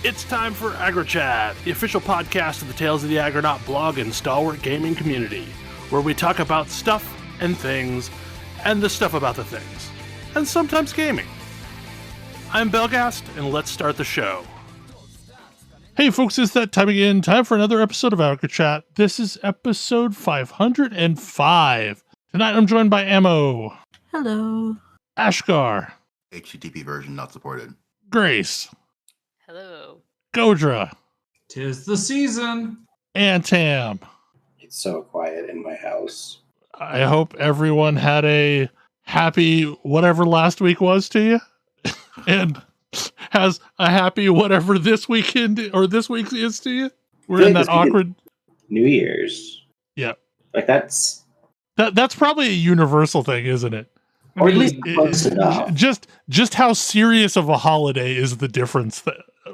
It's time for AggroChat, the official podcast of the Tales of the Aggronaut blog and stalwart gaming community, where we talk about stuff and things, and the stuff about the things, and sometimes gaming. I'm Belghast, and let's start the show. Hey folks, it's that time again. Time for another episode of AggroChat. This is episode 505. Tonight I'm joined by Ammo. Hello. Ashgar. HTTP version not supported. Grace. Hello. Kodra. 'Tis the season. And Tam. It's so quiet in my house. I hope everyone had a happy whatever last week was to you. And has a happy whatever this weekend or this week is to you. We're in that awkward New Year's. Yeah. Like that's probably a universal thing, isn't it? Or at least close enough. Just how serious of a holiday is the difference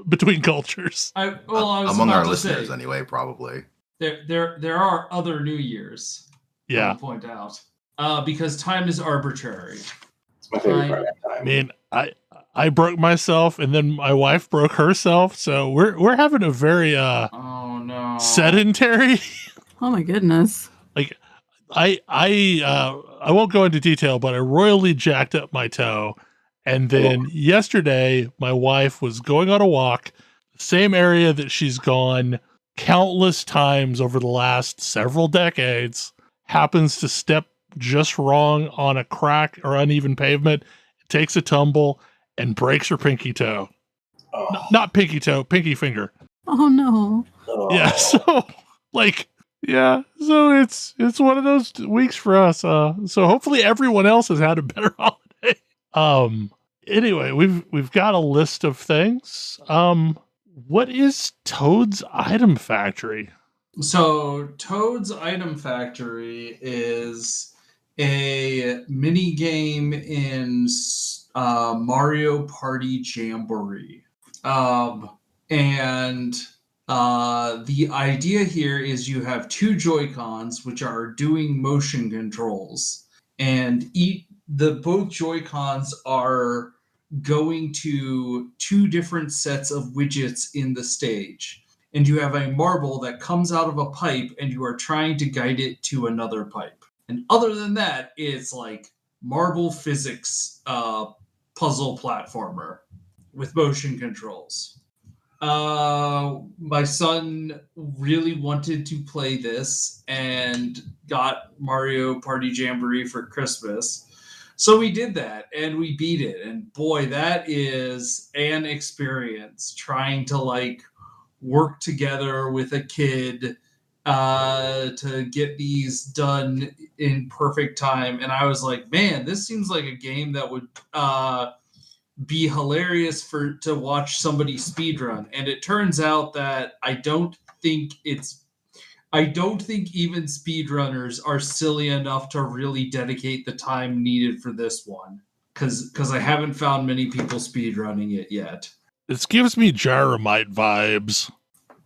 between cultures? I was among about our to listeners, say, anyway, probably. There are other New Years. Yeah. I'll point out, because time is arbitrary. It's my favorite part of that time. I mean, I broke myself, and then my wife broke herself, so we're having a very oh no, sedentary. Oh my goodness. Like I won't go into detail, but I royally jacked up my toe. And then yesterday, my wife was going on a walk, same area that she's gone countless times over the last several decades, happens to step just wrong on a crack or uneven pavement, takes a tumble, and breaks her pinky toe. Oh. Not pinky toe, pinky finger. Oh no. Oh. Yeah, so, so it's one of those weeks for us. So hopefully everyone else has had a better holiday. Anyway, we've got a list of things. What is Toad's Item Factory? So Toad's Item Factory is a mini game in Mario Party Jamboree, and the idea here is you have two Joy-Cons which are doing motion controls, and both Joy-Cons are going to two different sets of widgets in the stage. And you have a marble that comes out of a pipe, and you are trying to guide it to another pipe. And other than that, it's like marble physics puzzle platformer with motion controls. My son really wanted to play this and got Mario Party Jamboree for Christmas. So we did that, and we beat it. And boy, that is an experience, trying to work together with a kid to get these done in perfect time. And I was like, man, this seems like a game that would be hilarious to watch somebody speedrun. And it turns out that I don't think even speedrunners are silly enough to really dedicate the time needed for this one. Because I haven't found many people speedrunning it yet. This gives me Gyromite vibes.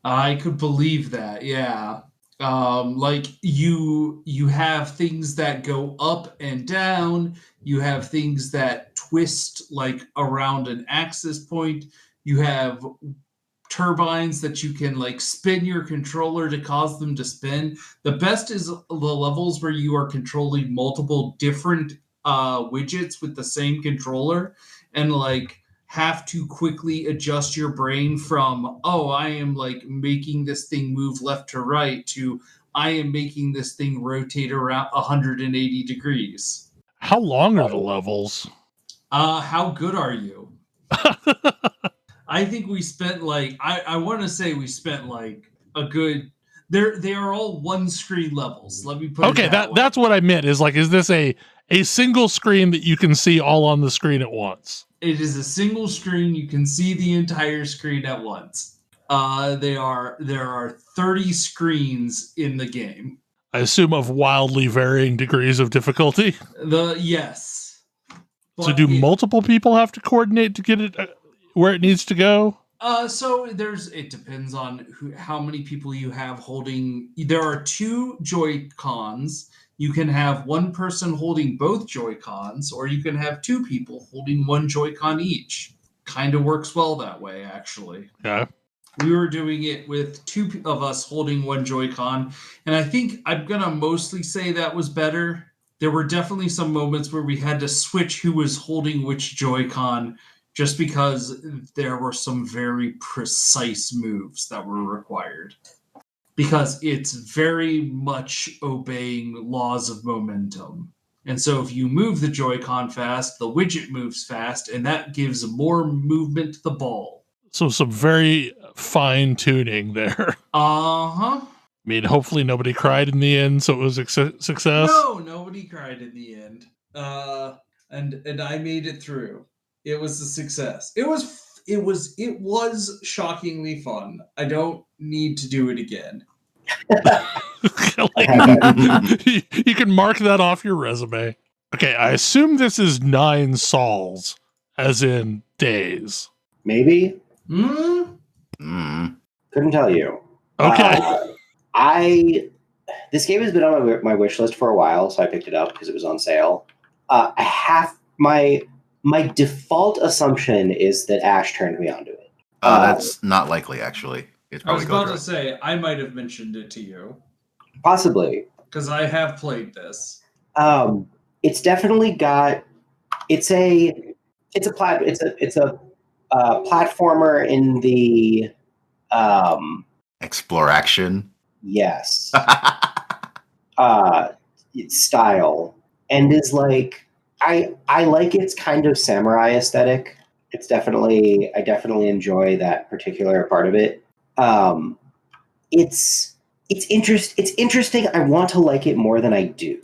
I could believe that, yeah. You have things that go up and down. You have things that twist around an axis point. You have turbines that you can spin your controller to cause them to spin. The best is the levels where you are controlling multiple different widgets with the same controller, and have to quickly adjust your brain from, I am making this thing move left to right, to I am making this thing rotate around 180 degrees. How long are the levels? How good are you? I think we spent I want to say we spent a good. They are all one screen levels. Let me put it that way. That's what I meant. Is this a single screen that you can see all on the screen at once? It is a single screen. You can see the entire screen at once. There are 30 screens in the game. I assume of wildly varying degrees of difficulty. Yes. So do multiple people have to coordinate to get it where it needs to go? So it depends on how many people you have holding. There are two Joy-Cons. You can have one person holding both Joy-Cons, or you can have two people holding one Joy-Con each. kind of works well that way, actually. Yeah. We were doing it with two of us holding one Joy-Con, and I think I'm going to mostly say that was better. There were definitely some moments where we had to switch who was holding which Joy-Con just because there were some very precise moves that were required. Because it's very much obeying laws of momentum. And so if you move the Joy-Con fast, the widget moves fast, and that gives more movement to the ball. So some very fine tuning there. Uh-huh. I mean, hopefully nobody cried in the end, so it was a success. No, nobody cried in the end. And I made it through. It was a success. It was shockingly fun. I don't need to do it again. You can mark that off your resume. Okay, I assume this is 9 sols, as in days. Maybe. Mm-hmm. Couldn't tell you. Okay. This game has been on my wish list for a while, so I picked it up because it was on sale. My default assumption is that Ash turned me onto it. That's not likely, actually. It's I was probably about Kodra. to say, I might have mentioned it to you. Possibly. Because I have played this. It's definitely got. It's a platformer in the. Explore action. Yes. Style, and is like I like its kind of samurai aesthetic. I definitely enjoy that particular part of it. It's interesting. I want to like it more than I do.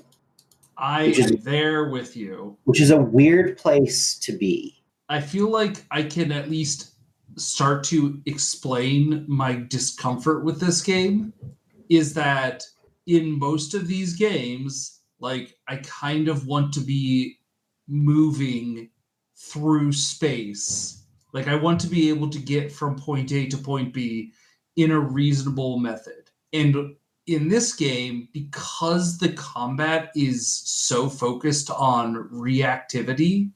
I am there with you. Which is a weird place to be. I feel like I can at least start to explain my discomfort with this game. Is that in most of these games, like, I kind of want to be moving through space. Like, I want to be able to get from point A to point B in a reasonable method. And in this game, because the combat is so focused on reactivity,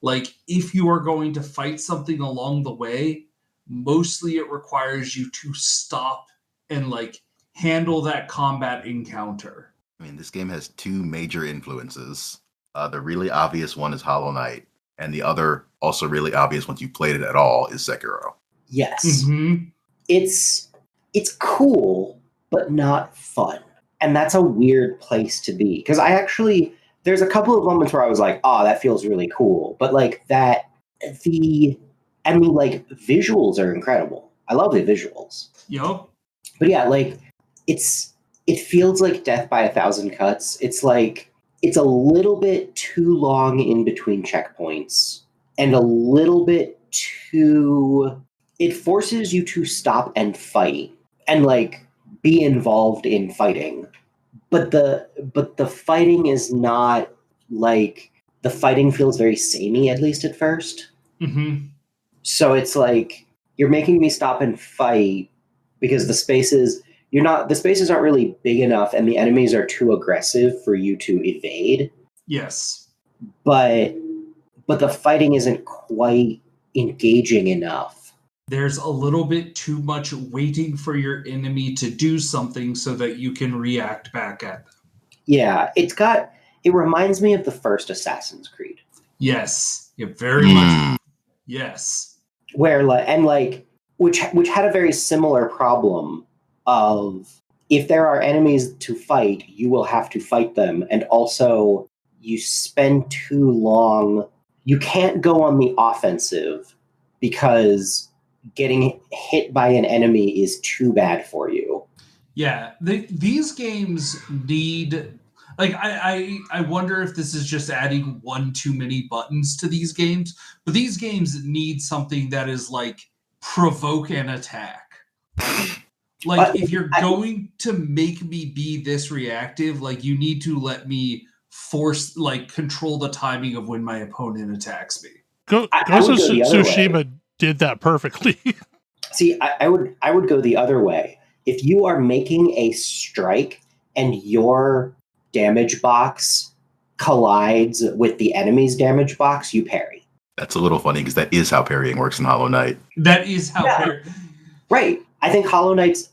like, if you are going to fight something along the way, mostly it requires you to stop and, like, handle that combat encounter. I mean, this game has 2 major influences. The really obvious one is Hollow Knight, and the other, also really obvious once you played it at all, is Sekiro. Yes. Mm-hmm. It's cool, but not fun. And that's a weird place to be. Because there's a couple of moments where I was like, oh, that feels really cool. But like visuals are incredible. I love the visuals. Yup. But yeah, like, it feels like death by 1,000 cuts. It's like, it's a little bit too long in between checkpoints and a little bit too, it forces you to stop and fight and like be involved in fighting. But the fighting is not like, the fighting feels very samey, at least at first. Mm-hmm. So it's like, you're making me stop and fight because the spaces aren't really big enough and the enemies are too aggressive for you to evade. Yes. But the fighting isn't quite engaging enough. There's a little bit too much waiting for your enemy to do something so that you can react back at them. Yeah, it reminds me of the first Assassin's Creed. Yes. Yeah, very much. Yes. Where which had a very similar problem of, if there are enemies to fight, you will have to fight them, and also you spend too long. You can't go on the offensive because getting hit by an enemy is too bad for you. Yeah, these games need, like, I wonder if this is just adding one too many buttons to these games, but these games need something that is like provoke an attack. Like, if you're going to make me be this reactive, like, you need to let me control the timing of when my opponent attacks me. Ghost of Tsushima did that perfectly. See, I would go the other way. If you are making a strike and your damage box collides with the enemy's damage box, you parry. That's a little funny because that is how parrying works in Hollow Knight. That is how Right. I think Hollow Knight's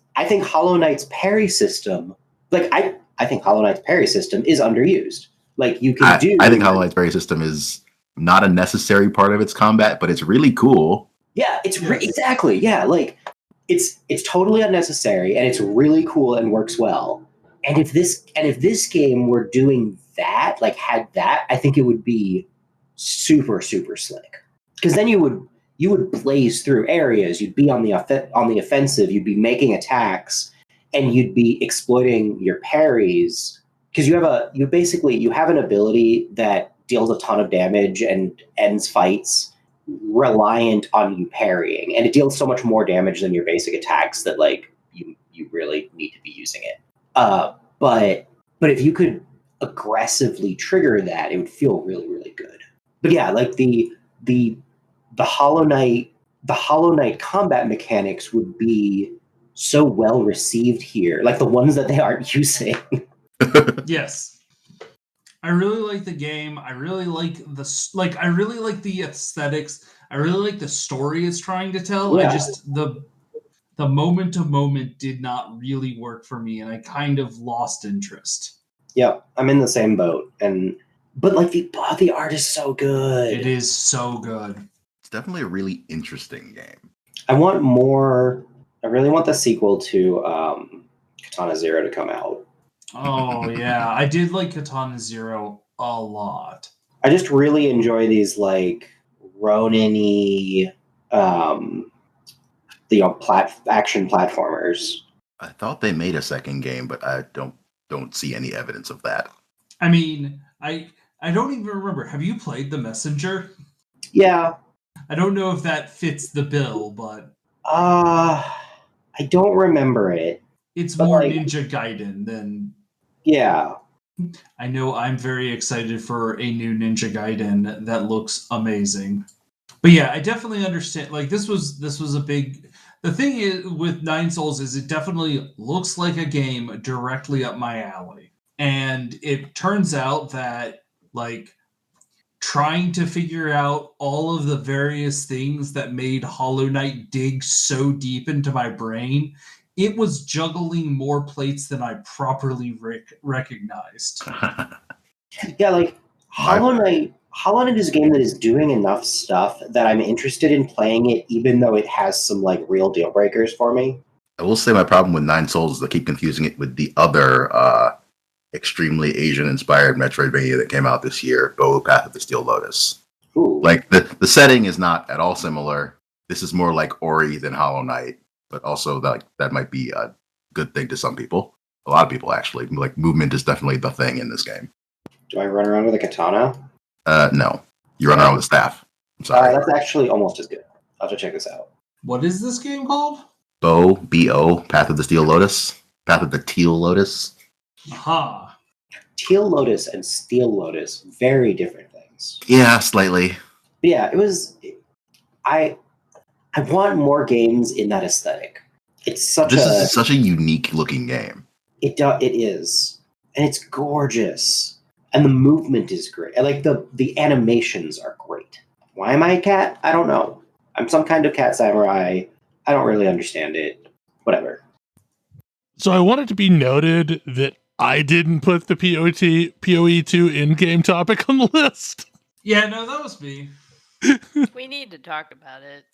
parry system, like I think Hollow Knight's parry system is underused. Like you can I think Hollow Knight's parry system is not a necessary part of its combat, but it's really cool. Yeah, exactly. Yeah, like it's totally unnecessary and it's really cool and works well. And if this game were doing that, like had that, I think it would be super super slick. Because then you would blaze through areas, you'd be on the offensive, you'd be making attacks, and you'd be exploiting your parries because you have an ability that deals a ton of damage and ends fights reliant on you parrying, and it deals so much more damage than your basic attacks that like you really need to be using it. But if you could aggressively trigger that, it would feel really really good. But yeah, like the Hollow Knight combat mechanics would be so well received here, like the ones that they aren't using. Yes. I really like the game. I really like I really like the aesthetics. I really like the story it's trying to tell. Yeah. I just the moment to moment did not really work for me, and I kind of lost interest. Yeah, I'm in the same boat. But like the art is so good. It is so good. It's definitely a really interesting game. I want more. I really want the sequel to Katana Zero to come out. Oh yeah, I did like Katana Zero a lot. I just really enjoy these like Ronin-y, action platformers. I thought they made a second game, but I don't see any evidence of that. I mean, I don't even remember. Have you played The Messenger? Yeah. I don't know if that fits the bill, but I don't remember it. it's but more like, Ninja Gaiden than. Yeah. I know I'm very excited for a new Ninja Gaiden that looks amazing. But yeah, I definitely understand. Like this was a big. The thing is with Nine Souls is it definitely looks like a game directly up my alley, and it turns out that like trying to figure out all of the various things that made Hollow Knight dig so deep into my brain, it was juggling more plates than I properly recognized. Yeah, like Hollow Knight is a game that is doing enough stuff that I'm interested in playing it, even though it has some like real deal breakers for me. I will say my problem with Nine Souls is I keep confusing it with the other extremely Asian-inspired Metroidvania that came out this year, Path of the Steel Lotus. Ooh. Like the setting is not at all similar. This is more like Ori than Hollow Knight, but also that might be a good thing to some people. A lot of people actually. Like movement is definitely the thing in this game. Do I run around with a katana? No, you run around with a staff. I'm sorry. That's actually almost as good. I'll have to check this out. What is this game called? B-O, Path of the Steel Lotus. Path of the Teal Lotus. Aha. Teal Lotus and Steel Lotus, very different things. Yeah, slightly. But yeah, it was. I want more games in that aesthetic. It's such This is such a unique looking game. It is, and it's gorgeous, and the movement is great. And like the animations are great. Why am I a cat? I don't know. I'm some kind of cat samurai. I don't really understand it. Whatever. So I want it to be noted that I didn't put the PoE2 in-game topic on the list. Yeah, no, that was me. We need to talk about it.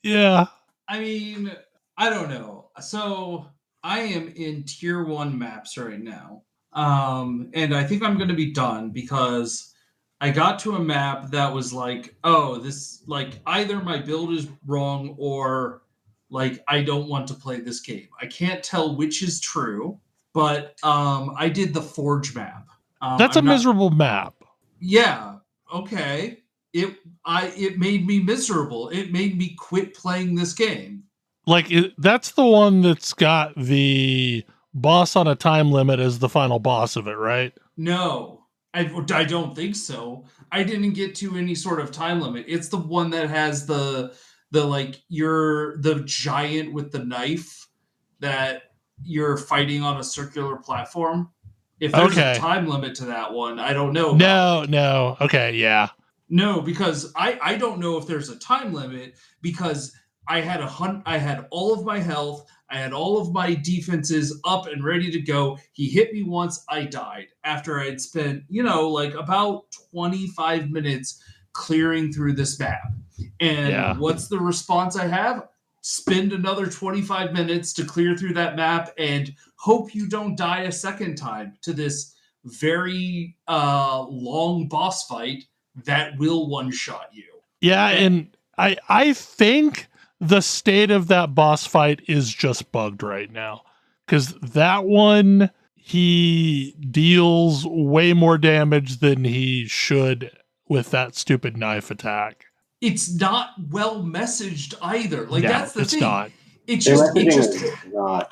Yeah. I mean, I don't know. So I am in tier 1 maps right now. And I think I'm going to be done because I got to a map that was like, oh, this, like, either my build is wrong or, like, I don't want to play this game. I can't tell which is true, but I did the Forge map. That's a miserable map. Yeah, okay. It made me miserable. It made me quit playing this game. Like, that's the one that's got the boss on a time limit as the final boss of it, right? No, I don't think so. I didn't get to any sort of time limit. It's the one that has the like you're the giant with the knife that you're fighting on a circular platform. If there's a time limit to that one, I don't know. No. Okay, yeah. No, because I don't know if there's a time limit because I had all of my health, I had all of my defenses up and ready to go. He hit me once, I died after I'd spent, like about 25 minutes clearing through this map. And Yeah. what's the response I have? Spend another 25 minutes to clear through that map and hope you don't die a second time to this very long boss fight that will one-shot you. Yeah, and I think the state of that boss fight is just bugged right now. Because that one, he deals way more damage than he should with that stupid knife attack. It's not well messaged either. Like, No, that's the it's thing. not. It's Their just, messaging is not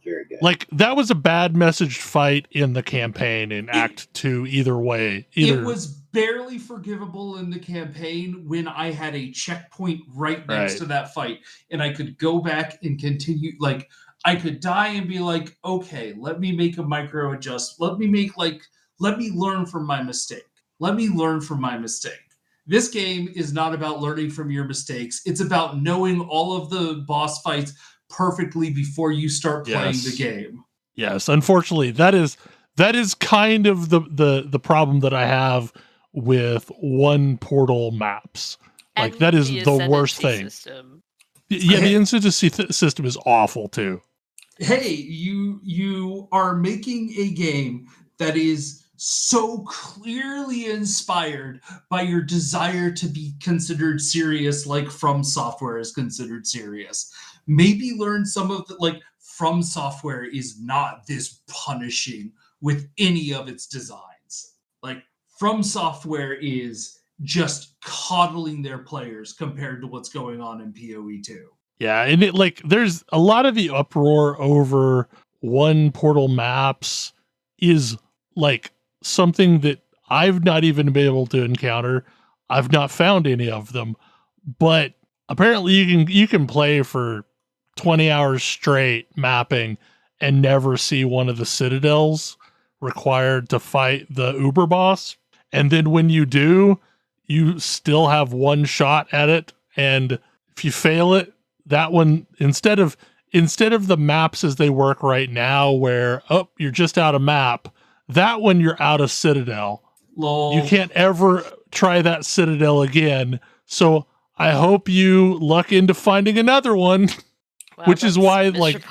very good. Like, that was a bad messaged fight in the campaign in Act 2 either way. It was barely forgivable in the campaign when I had a checkpoint right next to that fight. And I could go back and continue. Like, I could die and be like, okay, let me make a micro adjust. Let me learn from my mistake. Let me learn from my mistake. This game is not about learning from your mistakes. It's about knowing all of the boss fights perfectly before you start playing the game. Yes, unfortunately, that is kind of the problem that I have with one portal maps. Like, And that is the the worst ascendancy thing. system. Yeah, the instancy system is awful too. Hey, you are making a game that is so clearly inspired by your desire to be considered serious, like From Software is considered serious. Maybe learn some of the, like, From Software is not this punishing with any of its designs. Like, From Software is just coddling their players compared to what's going on in PoE 2. Yeah, and it, like, there's a lot of the uproar over one portal maps is like something that I've not even been able to encounter. I've not found any of them, but apparently you can play for 20 hours straight mapping and never see one of the citadels required to fight the Uber boss. And then when you do, you still have one shot at it, and if you fail it, that one, instead of the maps as they work right now where you're just out of map, that one you're out of citadel. Lol. You can't ever try that citadel again. So I hope you luck into finding another one. Wow, Which is that's why, miserable.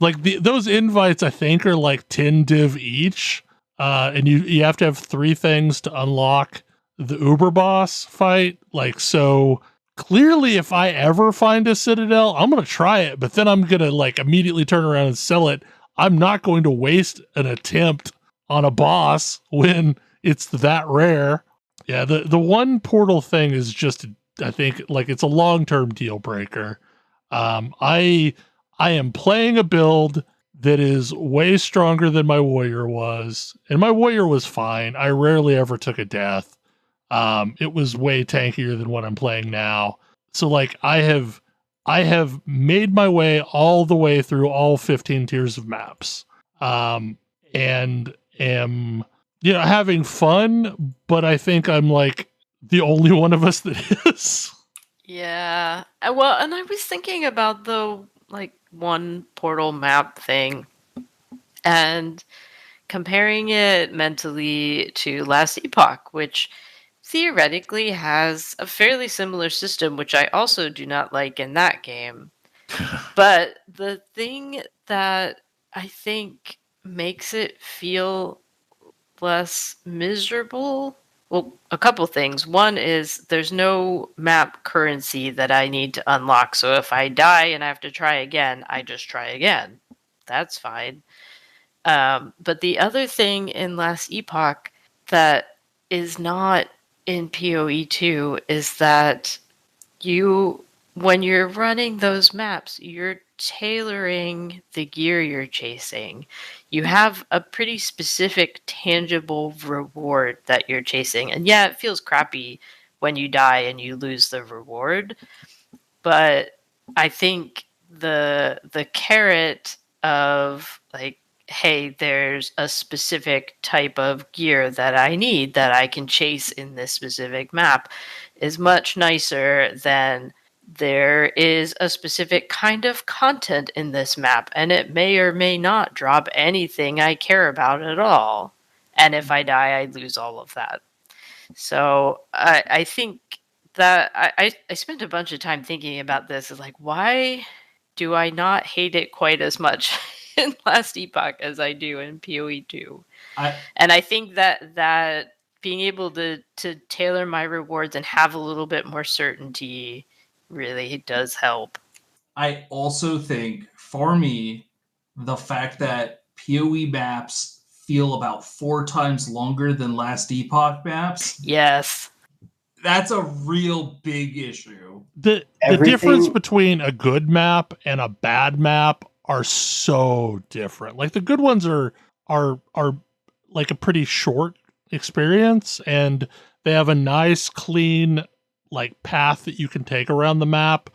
like those invites I think are like 10 div each. And you have to have 3 things to unlock the Uber boss fight. Like, so clearly if I ever find a citadel, I'm going to try it, but then I'm going to like immediately turn around and sell it. I'm not going to waste an attempt on a boss when it's that rare. Yeah, the one portal thing is just, I think, like, it's a long-term deal breaker. I am playing a build that is way stronger than my warrior was, and my warrior was fine. I rarely ever took a death. It was way tankier than what I'm playing now. So like I have made my way all the way through all 15 tiers of maps. And am, having fun, but I think I'm like the only one of us that is. Yeah. Well, and I was thinking about the like one portal map thing and comparing it mentally to Last Epoch, which theoretically has a fairly similar system, which I also do not like in that game. But the thing that I think makes it feel less miserable, well, a couple things. One is there's no map currency that I need to unlock. So if I die and I have to try again, I just try again. That's fine. But the other thing in Last Epoch that is not in PoE 2 is that when you're running those maps, you're tailoring the gear you're chasing. You have a pretty specific, tangible reward that you're chasing. And yeah, it feels crappy when you die and you lose the reward. But I think the carrot of like hey, there's a specific type of gear that I need that I can chase in this specific map is much nicer than there is a specific kind of content in this map, and it may or may not drop anything I care about at all. And if I die, I lose all of that. So I think that I spent a bunch of time thinking about this. Is like, why do I not hate it quite as much in Last Epoch as I do in PoE 2? And I think that being able to tailor my rewards and have a little bit more certainty really does help. I also think, for me, the fact that PoE maps feel about 4 times longer than Last Epoch maps, Yes. that's a real big issue. The difference between a good map and a bad map are so different. Like the good ones are like a pretty short experience, and they have a nice clean like path that you can take around the map.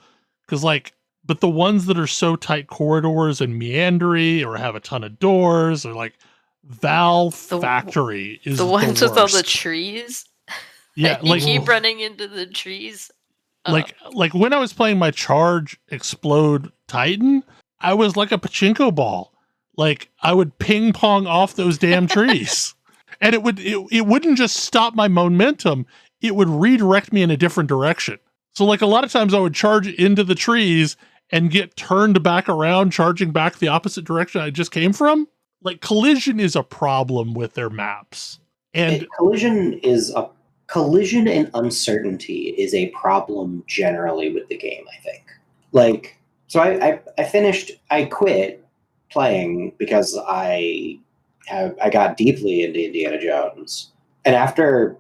Because like, but the ones that are so tight corridors and meandering or have a ton of doors, or like Valve Factory is the ones the with all the worst. trees. Yeah, you keep running into the trees. Like when I was playing my Charge Explode Titan, I was like a pachinko ball. Like I would ping pong off those damn trees, and it wouldn't just stop my momentum; it would redirect me in a different direction. So like a lot of times I would charge into the trees and get turned back around, charging back the opposite direction I just came from. Like collision is a problem with their maps, and collision and uncertainty is a problem generally with the game, I think. Like, so I quit playing because I got deeply into Indiana Jones. And after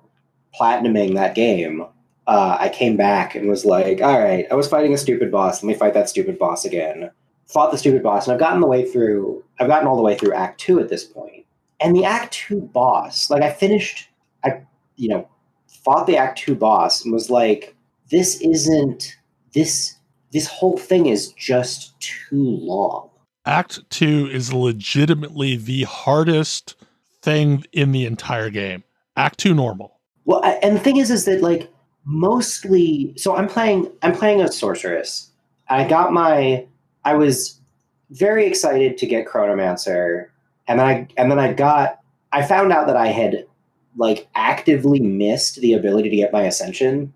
platinuming that game, I came back and was like, all right, I was fighting a stupid boss. Let me fight that stupid boss again. Fought the stupid boss, and I've gotten all the way through Act 2 at this point. And the Act 2 boss, like fought the Act 2 boss and was like, this whole thing is just too long. Act 2 is legitimately the hardest thing in the entire game. Act 2 normal. Well, and the thing is that like mostly, so I'm playing a sorceress. I was very excited to get Chronomancer, and then I found out that I had like actively missed the ability to get my Ascension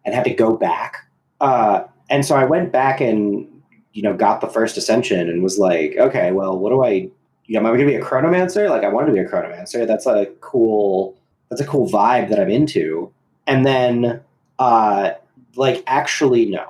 and had to go back. And so I went back and, got the first Ascension and was like, okay, well, what do I, am I going to be a Chronomancer? Like I wanted to be a Chronomancer. That's a cool vibe that I'm into. And then, actually, no.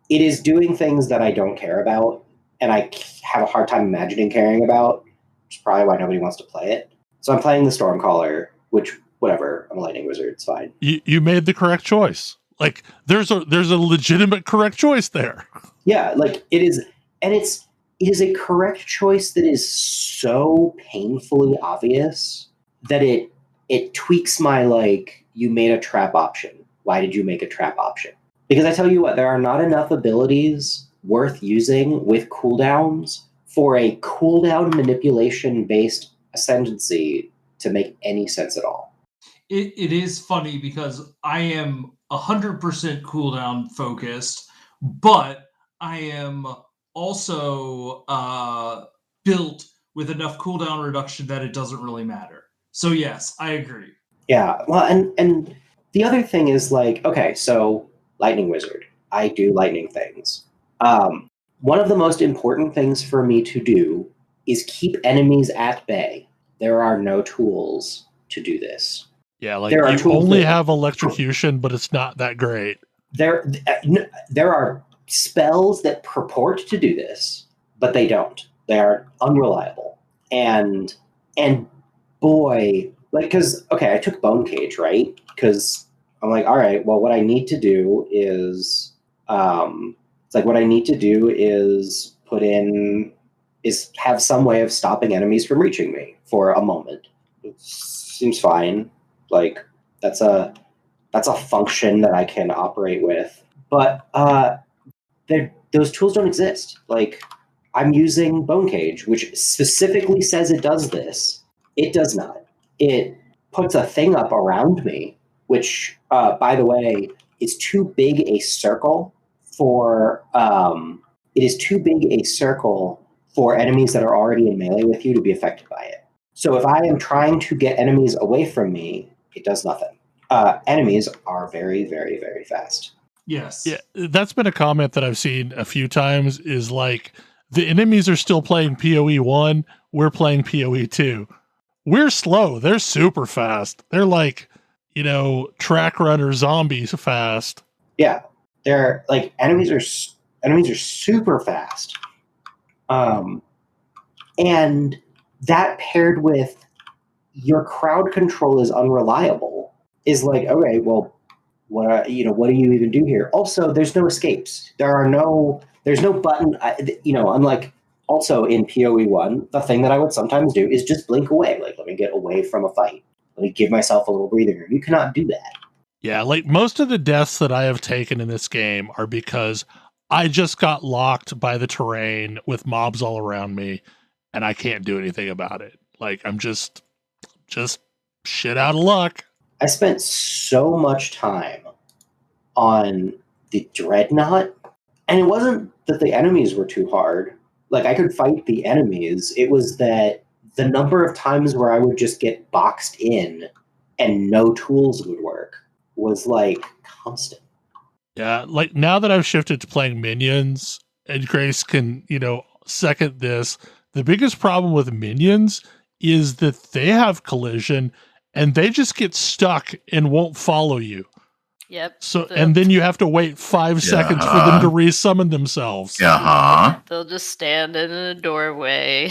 It is doing things that I don't care about, and I have a hard time imagining caring about, which is probably why nobody wants to play it. So I'm playing the Stormcaller, which, whatever, I'm a lightning wizard, it's fine. You made the correct choice. Like, there's a legitimate correct choice there. Yeah, like, it is a correct choice that is so painfully obvious that it tweaks my, like, you made a trap option. Why did you make a trap option? Because I tell you what, there are not enough abilities worth using with cooldowns for a cooldown manipulation-based ascendancy to make any sense at all. It is funny because I am 100% cooldown focused, but I am also built with enough cooldown reduction that it doesn't really matter. So yes, I agree. Yeah, well, and the other thing is like, okay, so lightning wizard, I do lightning things. One of the most important things for me to do is keep enemies at bay. There are no tools to do this. Yeah, like you only have electrocution, but it's not that great. There are spells that purport to do this, but they don't. They are unreliable. And boy, like, because, okay, I took Bone Cage, right? Because I'm like, all right, well, what I need to do is, have some way of stopping enemies from reaching me for a moment. It seems fine. Like, that's a function that I can operate with. But those tools don't exist. Like, I'm using Bone Cage, which specifically says it does this. It does not. It puts a thing up around me, which, by the way, is too big a circle for enemies that are already in melee with you to be affected by it. So if I am trying to get enemies away from me, it does nothing. Enemies are very, very, very fast. Yes. Yeah, that's been a comment that I've seen a few times, is like, the enemies are still playing PoE 1, we're playing PoE 2. We're slow, they're super fast. They're like, track runner zombies fast. Yeah, they're like enemies are super fast. And that paired with your crowd control is unreliable is like, okay, well, what do you even do here? Also, there's no escapes. There's no button. Unlike also in PoE 1, the thing that I would sometimes do is just blink away. Like, let me get away from a fight. Let me give myself a little breather room. You cannot do that. Yeah, like most of the deaths that I have taken in this game are because I just got locked by the terrain with mobs all around me and I can't do anything about it. Like, I'm just shit out of luck. I spent so much time on the Dreadnought, and it wasn't that the enemies were too hard. Like, I could fight the enemies. It was that the number of times where I would just get boxed in and no tools would work was like constant. Yeah, like now that I've shifted to playing minions, and Grace can, second this, the biggest problem with minions is that they have collision and they just get stuck and won't follow you. Yep. So, and then you have to wait 5 seconds for them to resummon themselves. They'll just stand in a doorway,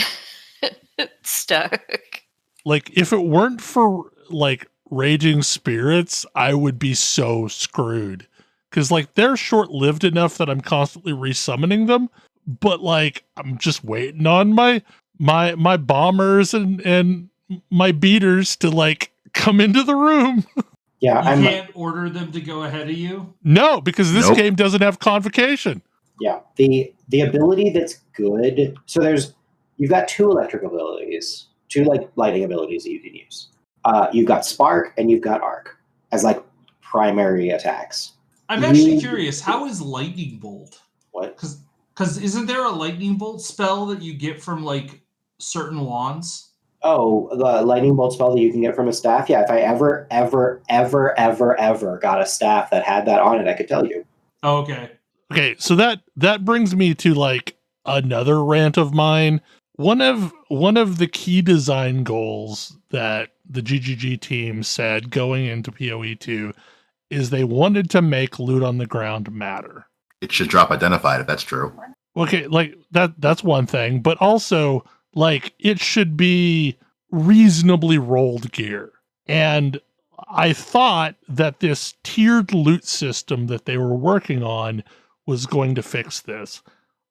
stuck. Like, if it weren't for, like, raging spirits, I would be so screwed. Because, like, they're short-lived enough that I'm constantly resummoning them, but, like, I'm just waiting on my bombers and my beaters to, like, come into the room. Yeah, you can't order them to go ahead of you? No, because this game doesn't have convocation. Yeah, the ability that's good. So you've got 2 electric abilities, 2 like lightning abilities that you can use. You've got Spark and you've got Arc as like primary attacks. I'm actually curious. How is Lightning Bolt? What? Because isn't there a Lightning Bolt spell that you get from like certain wands? Oh, the Lightning Bolt spell that you can get from a staff? Yeah, if I ever got a staff that had that on it, I could tell you. Oh, okay. Okay, so that brings me to like another rant of mine. One of the key design goals that the GGG team said going into PoE 2 is they wanted to make loot on the ground matter. It should drop identified if that's true. Okay, like that's one thing, but also like it should be reasonably rolled gear. And I thought that this tiered loot system that they were working on was going to fix this.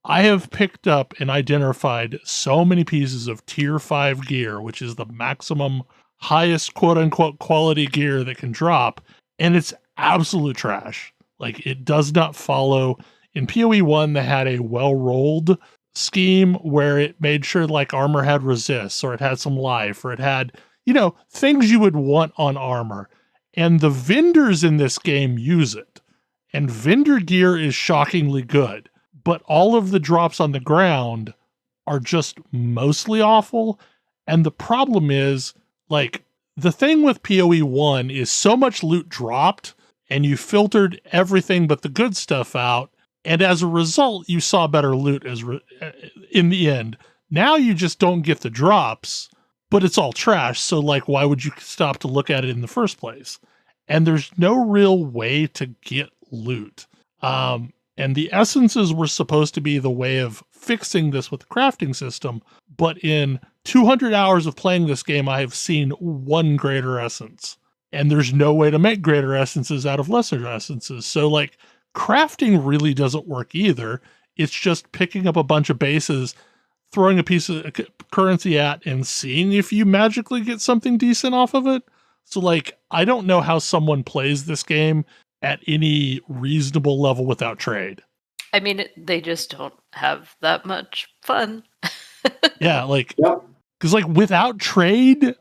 I have picked up and identified so many pieces of tier 5 gear, which is the maximum highest quote unquote quality gear that can drop, and it's absolute trash. Like, it does not follow. In PoE 1, they had a well-rolled scheme where it made sure like armor had resists, or it had some life, or it had, things you would want on armor. And the vendors in this game use it. And vendor gear is shockingly good. But all of the drops on the ground are just mostly awful. And the problem is, like, the thing with PoE 1 is so much loot dropped, and you filtered everything but the good stuff out, and as a result, you saw better loot in the end. Now you just don't get the drops, but it's all trash, so, like, why would you stop to look at it in the first place? And there's no real way to get loot. And the essences were supposed to be the way of fixing this with the crafting system, but in 200 hours of playing this game, I have seen 1 greater essence. And there's no way to make greater essences out of lesser essences. So, like, crafting really doesn't work either. It's just picking up a bunch of bases, throwing a piece of currency at, and seeing if you magically get something decent off of it. So, like, I don't know how someone plays this game at any reasonable level without trade. I mean, they just don't have that much fun. Yeah, like, Yep. because like without trade,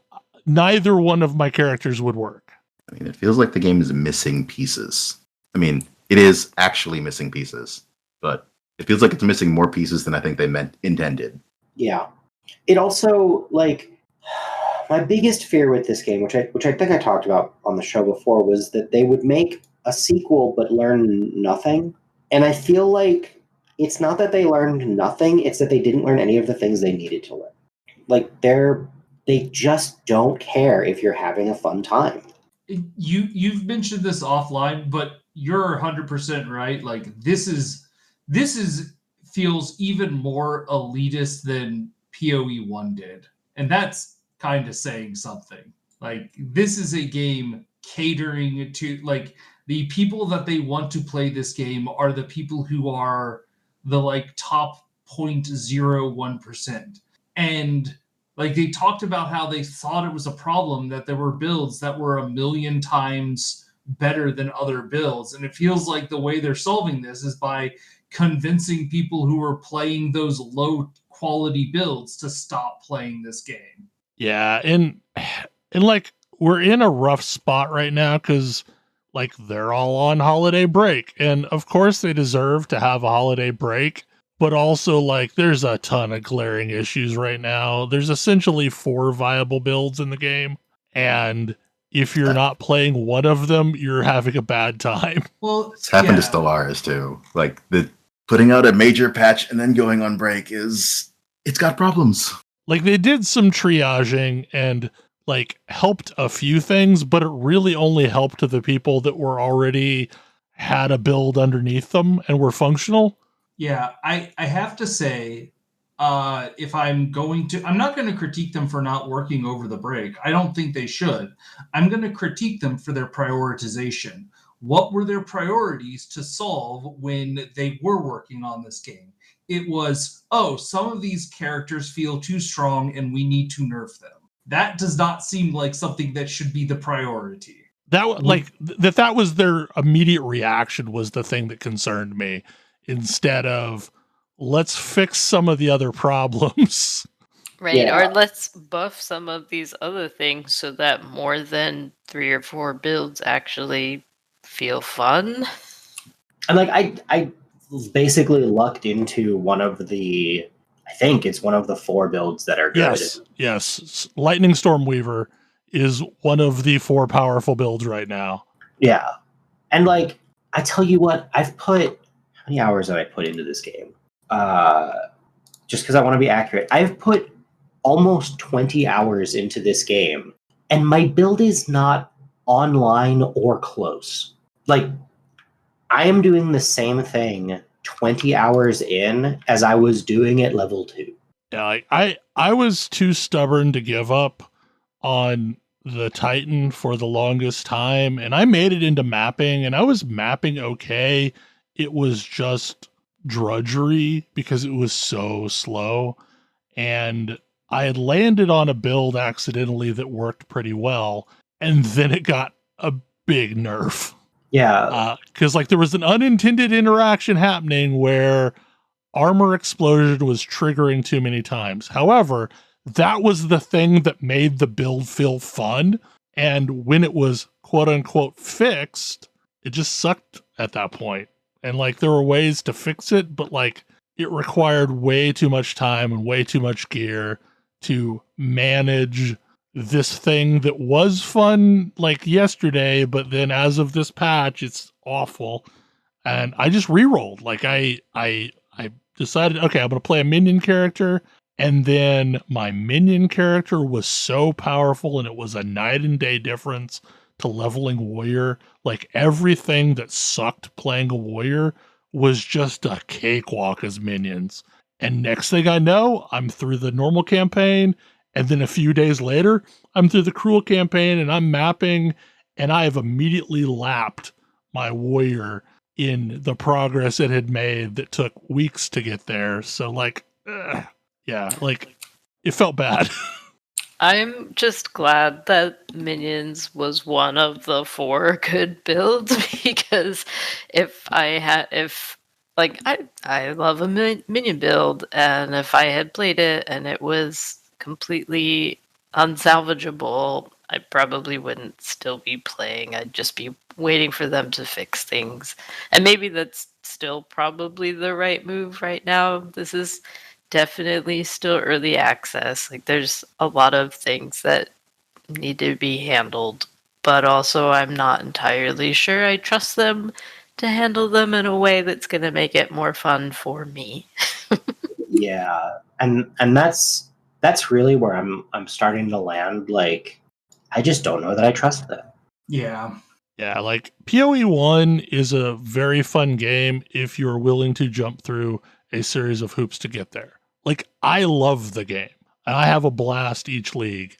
neither one of my characters would work. I mean, it feels like the game is missing pieces. I mean, it is actually missing pieces, but it feels like it's missing more pieces than I think they intended. Yeah. It also, like, my biggest fear with this game, which I think I talked about on the show before, was that they would make a sequel but learn nothing. And I feel like it's not that they learned nothing, it's that they didn't learn any of the things they needed to learn. Like, they just don't care if you're having a fun time. You've mentioned this offline, but you're 100% right. Like this feels even more elitist than PoE 1 did. And that's kind of saying something. Like this is a game catering to, like, the people that they want to play this game are the people who are the like top 0.01%. And like they talked about how they thought it was a problem that there were builds that were 1,000,000 times better than other builds. And it feels like the way they're solving this is by convincing people who are playing those low quality builds to stop playing this game. Yeah, and like we're in a rough spot right now because like they're all on holiday break, and of course they deserve to have a holiday break. But also, like, there's a ton of glaring issues right now. There's essentially 4 viable builds in the game, and if you're not playing one of them, you're having a bad time. Well, It's happened to Stellaris too. Like the putting out a major patch and then going on break it's got problems. Like, they did some triaging and like helped a few things, but it really only helped the people that were already had a build underneath them and were functional. Yeah, I have to say, if I'm not going to critique them for not working over the break. I don't think they should. I'm going to critique them for their prioritization. What were their priorities to solve when they were working on this game? It was, some of these characters feel too strong and we need to nerf them. That does not seem like something that should be the priority. That like that was their immediate reaction was the thing that concerned me, instead of let's fix some of the other problems. Right, Yeah. or let's buff some of these other things so that more than 3 or 4 builds actually feel fun. And like I basically lucked into one of the, I think it's one of the 4 builds that are good. Yes. Lightning Storm Weaver is one of the 4 powerful builds right now. Yeah. And like, I tell you what, how many hours have I put into this game? Just because I want to be accurate. I've put almost 20 hours into this game, and my build is not online or close. Like, I am doing the same thing 20 hours in as I was doing at level 2. Yeah, like I was too stubborn to give up on the Titan for the longest time, and I made it into mapping, and I was mapping okay. It was just drudgery because it was so slow, and I had landed on a build accidentally that worked pretty well, and then it got a big nerf. Yeah. Because like there was an unintended interaction happening where armor explosion was triggering too many times. However, that was the thing that made the build feel fun. And when it was quote unquote fixed, it just sucked at that point. And like there were ways to fix it, but like it required way too much time and way too much gear to manage this thing that was fun like yesterday, but then as of this patch, it's awful. And I just re-rolled. Like I decided, okay, I'm going to play a minion character. And then my minion character was so powerful, and it was a night and day difference to leveling warrior. Like everything that sucked playing a warrior was just a cakewalk as minions. And next thing I know, I'm through the normal campaign. And then a few days later, I'm through the cruel campaign and I'm mapping, and I have immediately lapped my warrior in the progress it had made that took weeks to get there. So like, yeah, like it felt bad. I'm just glad that Minions was one of the 4 good builds, because if like I love a minion build, and if I had played it and it was completely unsalvageable, I probably wouldn't still be playing. I'd just be waiting for them to fix things. And maybe that's still probably the right move right now. This is definitely still early access. Like there's a lot of things that need to be handled, but also I'm not entirely sure I trust them to handle them in a way that's going to make it more fun for me. Yeah, and that's really where I'm starting to land. Like, I just don't know that I trust them. Yeah. Yeah, like PoE 1 is a very fun game if you're willing to jump through a series of hoops to get there. Like, I love the game, and I have a blast each league,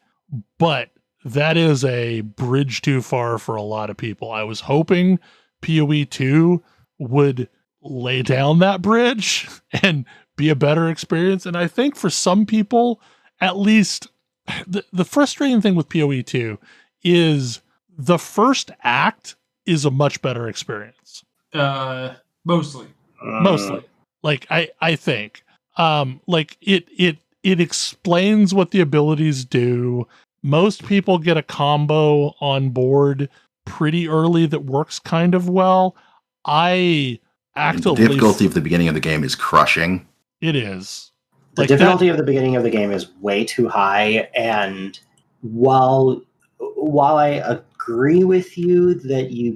but that is a bridge too far for a lot of people. I was hoping PoE 2 would lay down that bridge and be a better experience, and I think for some people, at least, the frustrating thing with PoE 2 is the first act is a much better experience. Mostly. Mostly. Like I think. Like it explains what the abilities do. Most people get a combo on board pretty early that works kind of well. I actively The difficulty of the beginning of the game is crushing. It is. The difficulty of the beginning of the game is way too high, and while I agree with you that you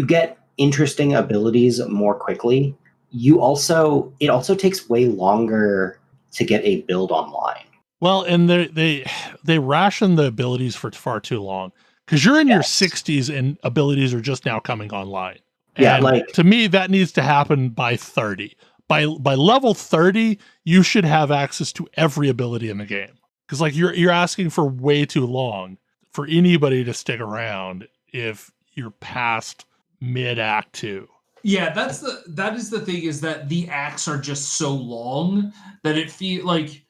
get interesting abilities more quickly, it also takes way longer to get a build online. Well, and they ration the abilities for far too long because you're in your 60s and abilities are just now coming online. Yeah, and like to me, that needs to happen by 30. By level 30, you should have access to every ability in the game. Because like you're asking for way too long for anybody to stick around if you're past mid act 2. Yeah, that is the thing, is that the acts are just so long that it feels like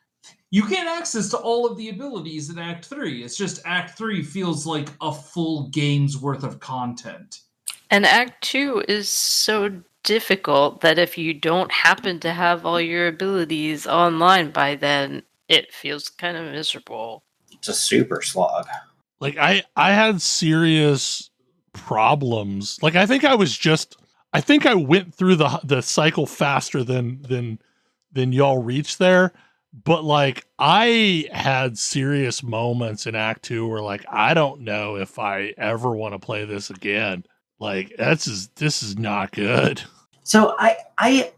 you get access to all of the abilities in Act 3. It's just Act 3 feels like a full game's worth of content. And Act 2 is so difficult that if you don't happen to have all your abilities online by then, it feels kind of miserable. It's a super slog. Like I had serious problems. Like I think I went through the cycle faster than y'all reached there. But like I had serious moments in Act 2 where like I don't know if I ever want to play this again. Like this is not good. So I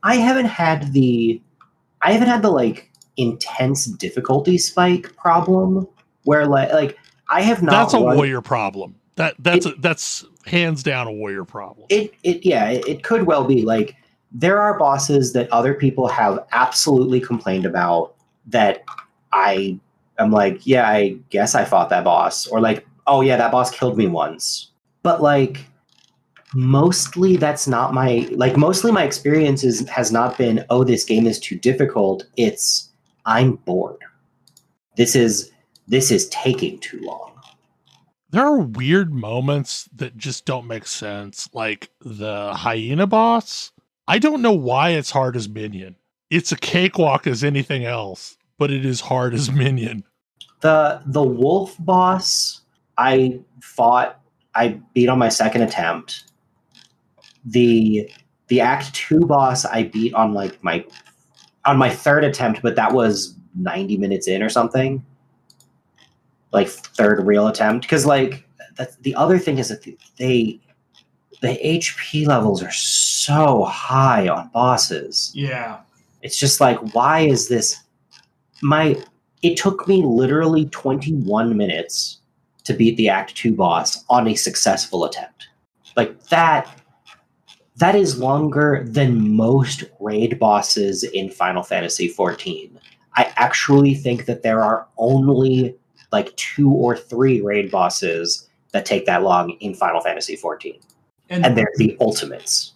haven't had the like intense difficulty spike problem where like I have not. That's a warrior problem. That's hands down a warrior problem. It could well be. Like there are bosses that other people have absolutely complained about that I am like, yeah, I guess I fought that boss, or like, oh yeah, that boss killed me once. But like mostly that's not mostly my experience has not been, oh, this game is too difficult. It's I'm bored. This is taking too long. There are weird moments that just don't make sense. Like the hyena boss. I don't know why it's hard as minion. It's a cakewalk as anything else, but it is hard as minion. The wolf boss I beat on my second attempt. The Act 2 boss I beat on like my third attempt, but that was 90 minutes in or something. Like third real attempt, because like that's the other thing is that the HP levels are so high on bosses. Yeah, it's just like, why is this? It took me literally 21 minutes to beat the Act 2 boss on a successful attempt. Like that is longer than most raid bosses in Final Fantasy XIV. I actually think that there are only like 2 or 3 raid bosses that take that long in Final Fantasy XIV. And they're the ultimates.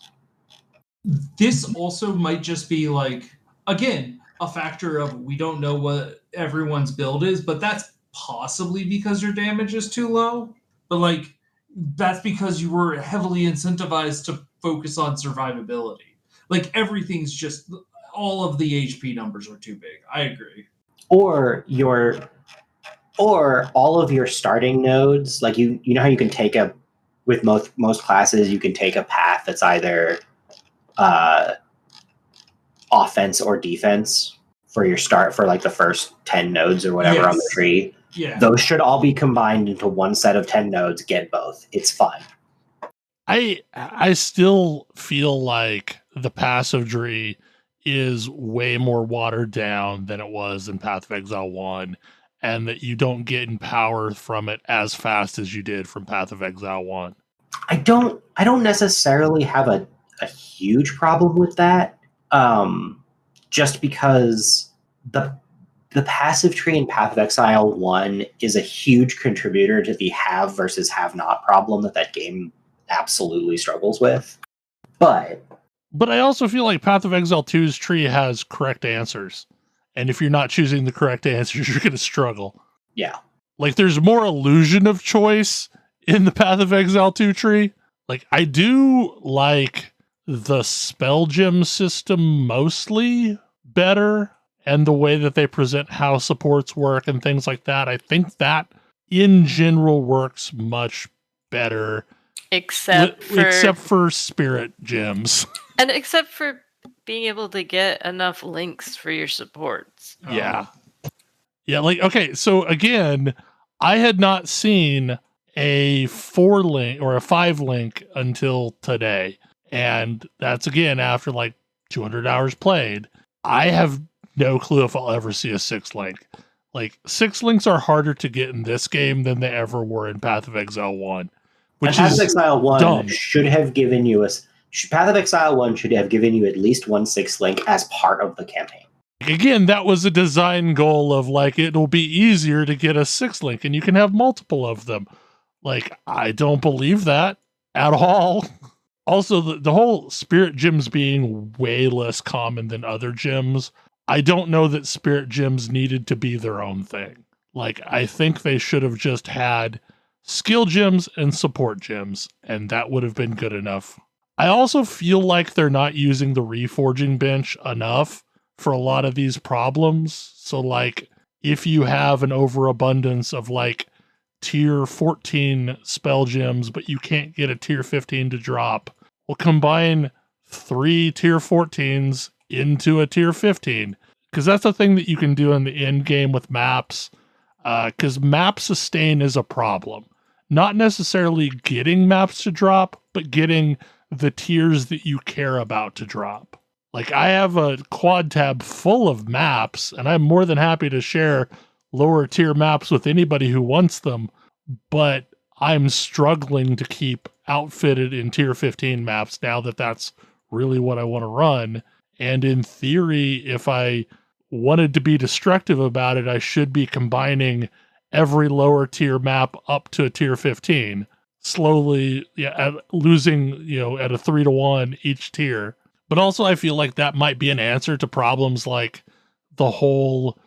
This also might just be like, again, a factor of we don't know what everyone's build is, but that's possibly because your damage is too low. But like, that's because you were heavily incentivized to focus on survivability. Like everything's just all of the HP numbers are too big. I agree. Or all of your starting nodes, like you know how you can take with most classes, you can take a path that's either offense or defense for your start for like the first 10 nodes or whatever on the tree. Yeah. Those should all be combined into one set of 10 nodes. Get both. It's fun. I still feel like the passive tree is way more watered down than it was in Path of Exile 1, and that you don't get in power from it as fast as you did from Path of Exile 1. I don't necessarily have a huge problem with that. Just because the passive tree in Path of Exile 1 is a huge contributor to the have versus have not problem that game absolutely struggles with. But I also feel like Path of Exile 2's tree has correct answers. And if you're not choosing the correct answers, you're going to struggle. Yeah. Like, there's more illusion of choice in the Path of Exile 2 tree. Like, I do like the spell gem system mostly better, and the way that they present how supports work and things like that. I think that, in general, works much better. Except for spirit gems. And except for being able to get enough links for your supports. Yeah. Yeah, like, okay, so again, I had not seen a 4-link or a 5-link until today. And that's, again, after like 200 hours played. I have no clue if I'll ever see a 6-link. Like, 6 links are harder to get in this game than they ever were in Path of Exile 1. Which Path of Exile 1 dumb. should have given you Path of Exile 1 should have given you at least one 6-link as part of the campaign. Again, that was a design goal of like, it'll be easier to get a 6-link and you can have multiple of them. Like, I don't believe that at all. Also, the whole spirit gems being way less common than other gems, I don't know that spirit gems needed to be their own thing. Like, I think they should have just had skill gems and support gems, and that would have been good enough. I also feel like they're not using the reforging bench enough for a lot of these problems. So, like, if you have an overabundance of, like, tier 14 spell gems, but you can't get a tier 15 to drop, well, combine 3 tier 14s into a tier 15. Because that's a thing that you can do in the end game with maps. Because map sustain is a problem. Not necessarily getting maps to drop, but getting the tiers that you care about to drop. Like, I have a quad tab full of maps, and I'm more than happy to share lower tier maps with anybody who wants them, but I'm struggling to keep outfitted in tier 15 maps now that that's really what I want to run. And in theory, if I wanted to be destructive about it, I should be combining every lower tier map up to a tier 15, slowly losing, at a 3-to-1 each tier. But also I feel like that might be an answer to problems like the whole,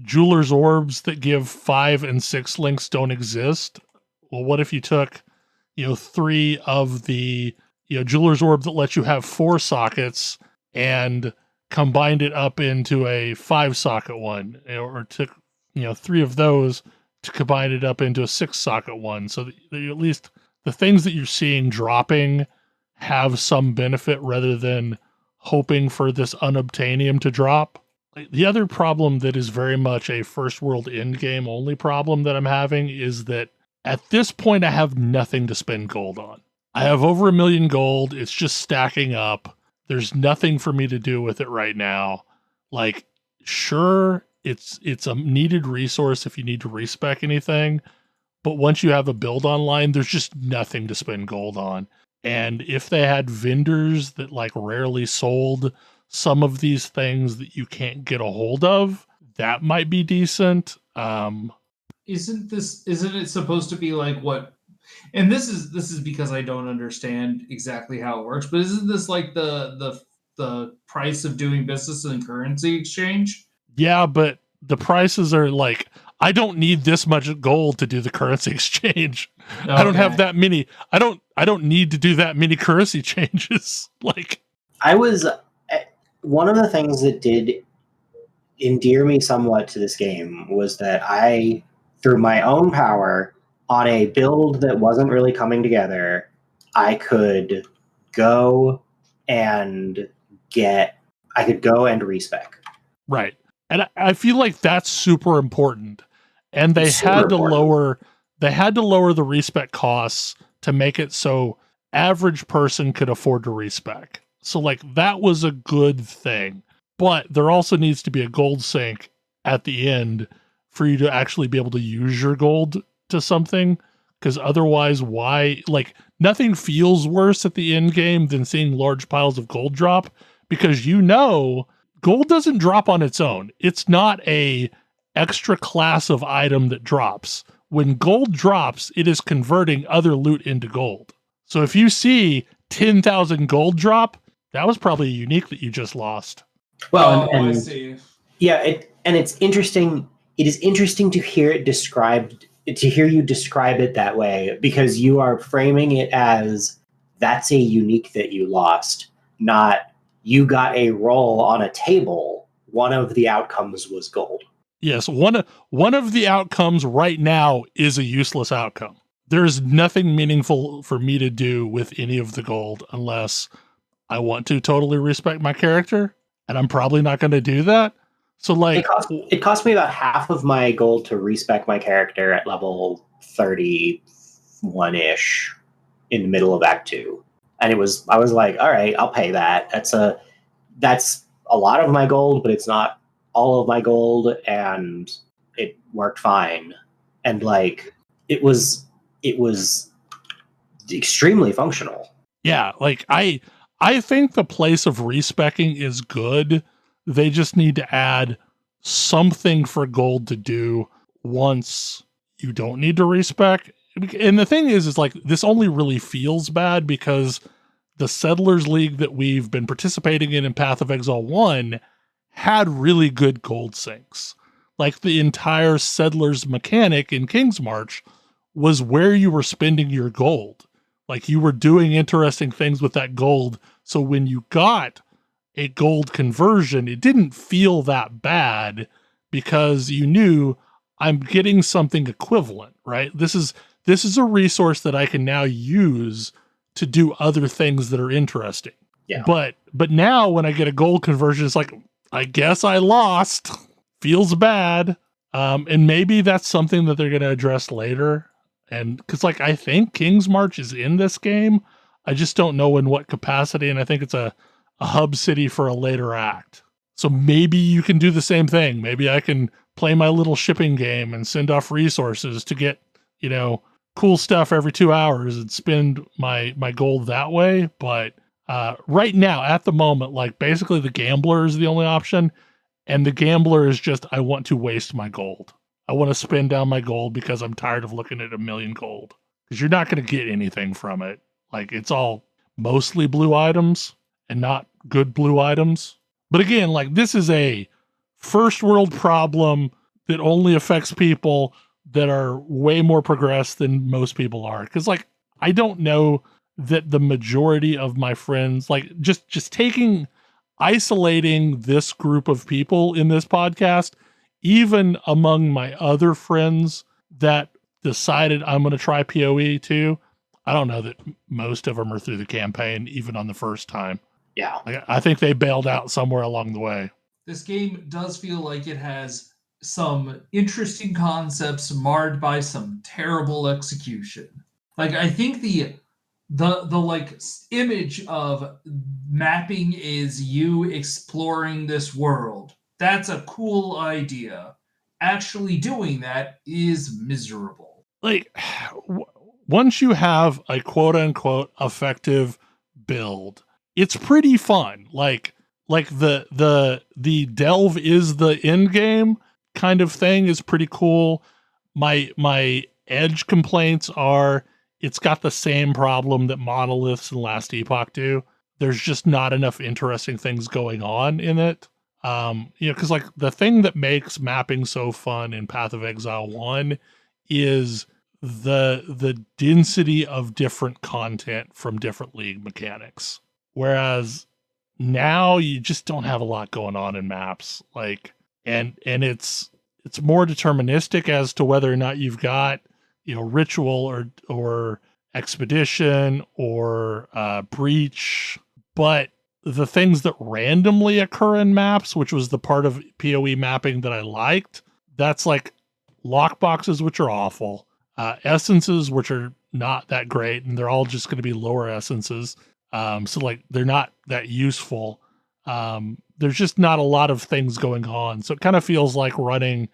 jeweler's orbs that give 5 and 6 links don't exist. Well, what if you took, 3 of the, jeweler's orb that lets you have 4 sockets and combined it up into a 5-socket one, or took 3 of those to combine it up into a 6-socket one, so that at least the things that you're seeing dropping have some benefit rather than hoping for this unobtainium to drop. The other problem that is very much a first world endgame only problem that I'm having is that at this point I have nothing to spend gold on. I have over 1 million gold. It's just stacking up. There's nothing for me to do with it right now. Like, sure, it's a needed resource if you need to respec anything, but once you have a build online, there's just nothing to spend gold on. And if they had vendors that like rarely sold some of these things that you can't get a hold of, that might be decent. Isn't it supposed to be like what? And this is because I don't understand exactly how it works, but isn't this like the price of doing business and currency exchange? Yeah, but the prices are like, I don't need this much gold to do the currency exchange. I don't have that many. I don't need to do that many currency changes. Like, I was one of the things that did endear me somewhat to this game was that I, through my own power, on a build that wasn't really coming together, I could go and respec. right. And I feel like that's super important. And they had to lower the respec costs to make it so average person could afford to respec. So like that was a good thing. But there also needs to be a gold sink at the end for you to actually be able to use your gold to something. Because otherwise, why? Like, nothing feels worse at the end game than seeing large piles of gold drop. Because gold doesn't drop on its own. It's not a extra class of item that drops. When gold drops, it is converting other loot into gold. So if you see 10,000 gold drop, that was probably a unique that you just lost. Well, I see. Yeah, it's interesting. It is interesting to hear it described, to hear you describe it that way, because you are framing it as that's a unique that you lost, not you got a roll on a table. One of the outcomes was gold. Yes, one of the outcomes right now is a useless outcome. There's nothing meaningful for me to do with any of the gold unless I want to totally respect my character, and I'm probably not going to do that. So like it cost me about half of my gold to respec my character at level 31-ish in the middle of Act 2. And I was like, all right, I'll pay that. That's a lot of my gold, but it's not all of my gold, and it worked fine. And like it was extremely functional. Yeah, like I think the place of respecking is good. They just need to add something for gold to do once you don't need to respec. And the thing is like this only really feels bad because the Settlers League that we've been participating in Path of Exile 1 had really good gold sinks. Like the entire Settlers mechanic in King's March was where you were spending your gold. Like you were doing interesting things with that gold. So when you got a gold conversion, it didn't feel that bad because you knew I'm getting something equivalent, right? This is a resource that I can now use to do other things that are interesting. Yeah. But now when I get a gold conversion, it's like, I guess I lost. Feels bad. And maybe that's something that they're going to address later. And because like, I think King's March is in this game. I just don't know in what capacity. And I think it's a hub city for a later act. So maybe you can do the same thing. Maybe I can play my little shipping game and send off resources to get, cool stuff every 2 hours and spend my gold that way. But right now, at the moment, like basically the gambler is the only option. And the gambler is just, I want to waste my gold. I want to spend down my gold because I'm tired of looking at 1 million gold. Because you're not going to get anything from it. Like it's all mostly blue items and not good blue items. But again, like this is a first world problem that only affects people that are way more progressed than most people are. Because like, I don't know that the majority of my friends, like just isolating this group of people in this podcast, even among my other friends that decided I'm going to try PoE too, I don't know that most of them are through the campaign, even on the first time. Yeah. Like, I think they bailed out somewhere along the way. This game does feel like it has some interesting concepts marred by some terrible execution. Like I think the like image of mapping is you exploring this world. That's a cool idea. Actually doing that is miserable. Like once you have a quote unquote effective build, it's pretty fun. Like the delve is the end game kind of thing is pretty cool. My edge complaints are it's got the same problem that monoliths and Last Epoch do. There's just not enough interesting things going on in it. Because like the thing that makes mapping so fun in Path of Exile 1 is the density of different content from different league mechanics. Whereas now you just don't have a lot going on in maps. Like, and it's more deterministic as to whether or not you've got, ritual or expedition or breach. But the things that randomly occur in maps, which was the part of PoE mapping that I liked, that's like lockboxes, which are awful, essences, which are not that great, and they're all just going to be lower essences. So like they're not that useful. There's just not a lot of things going on. So it kind of feels like running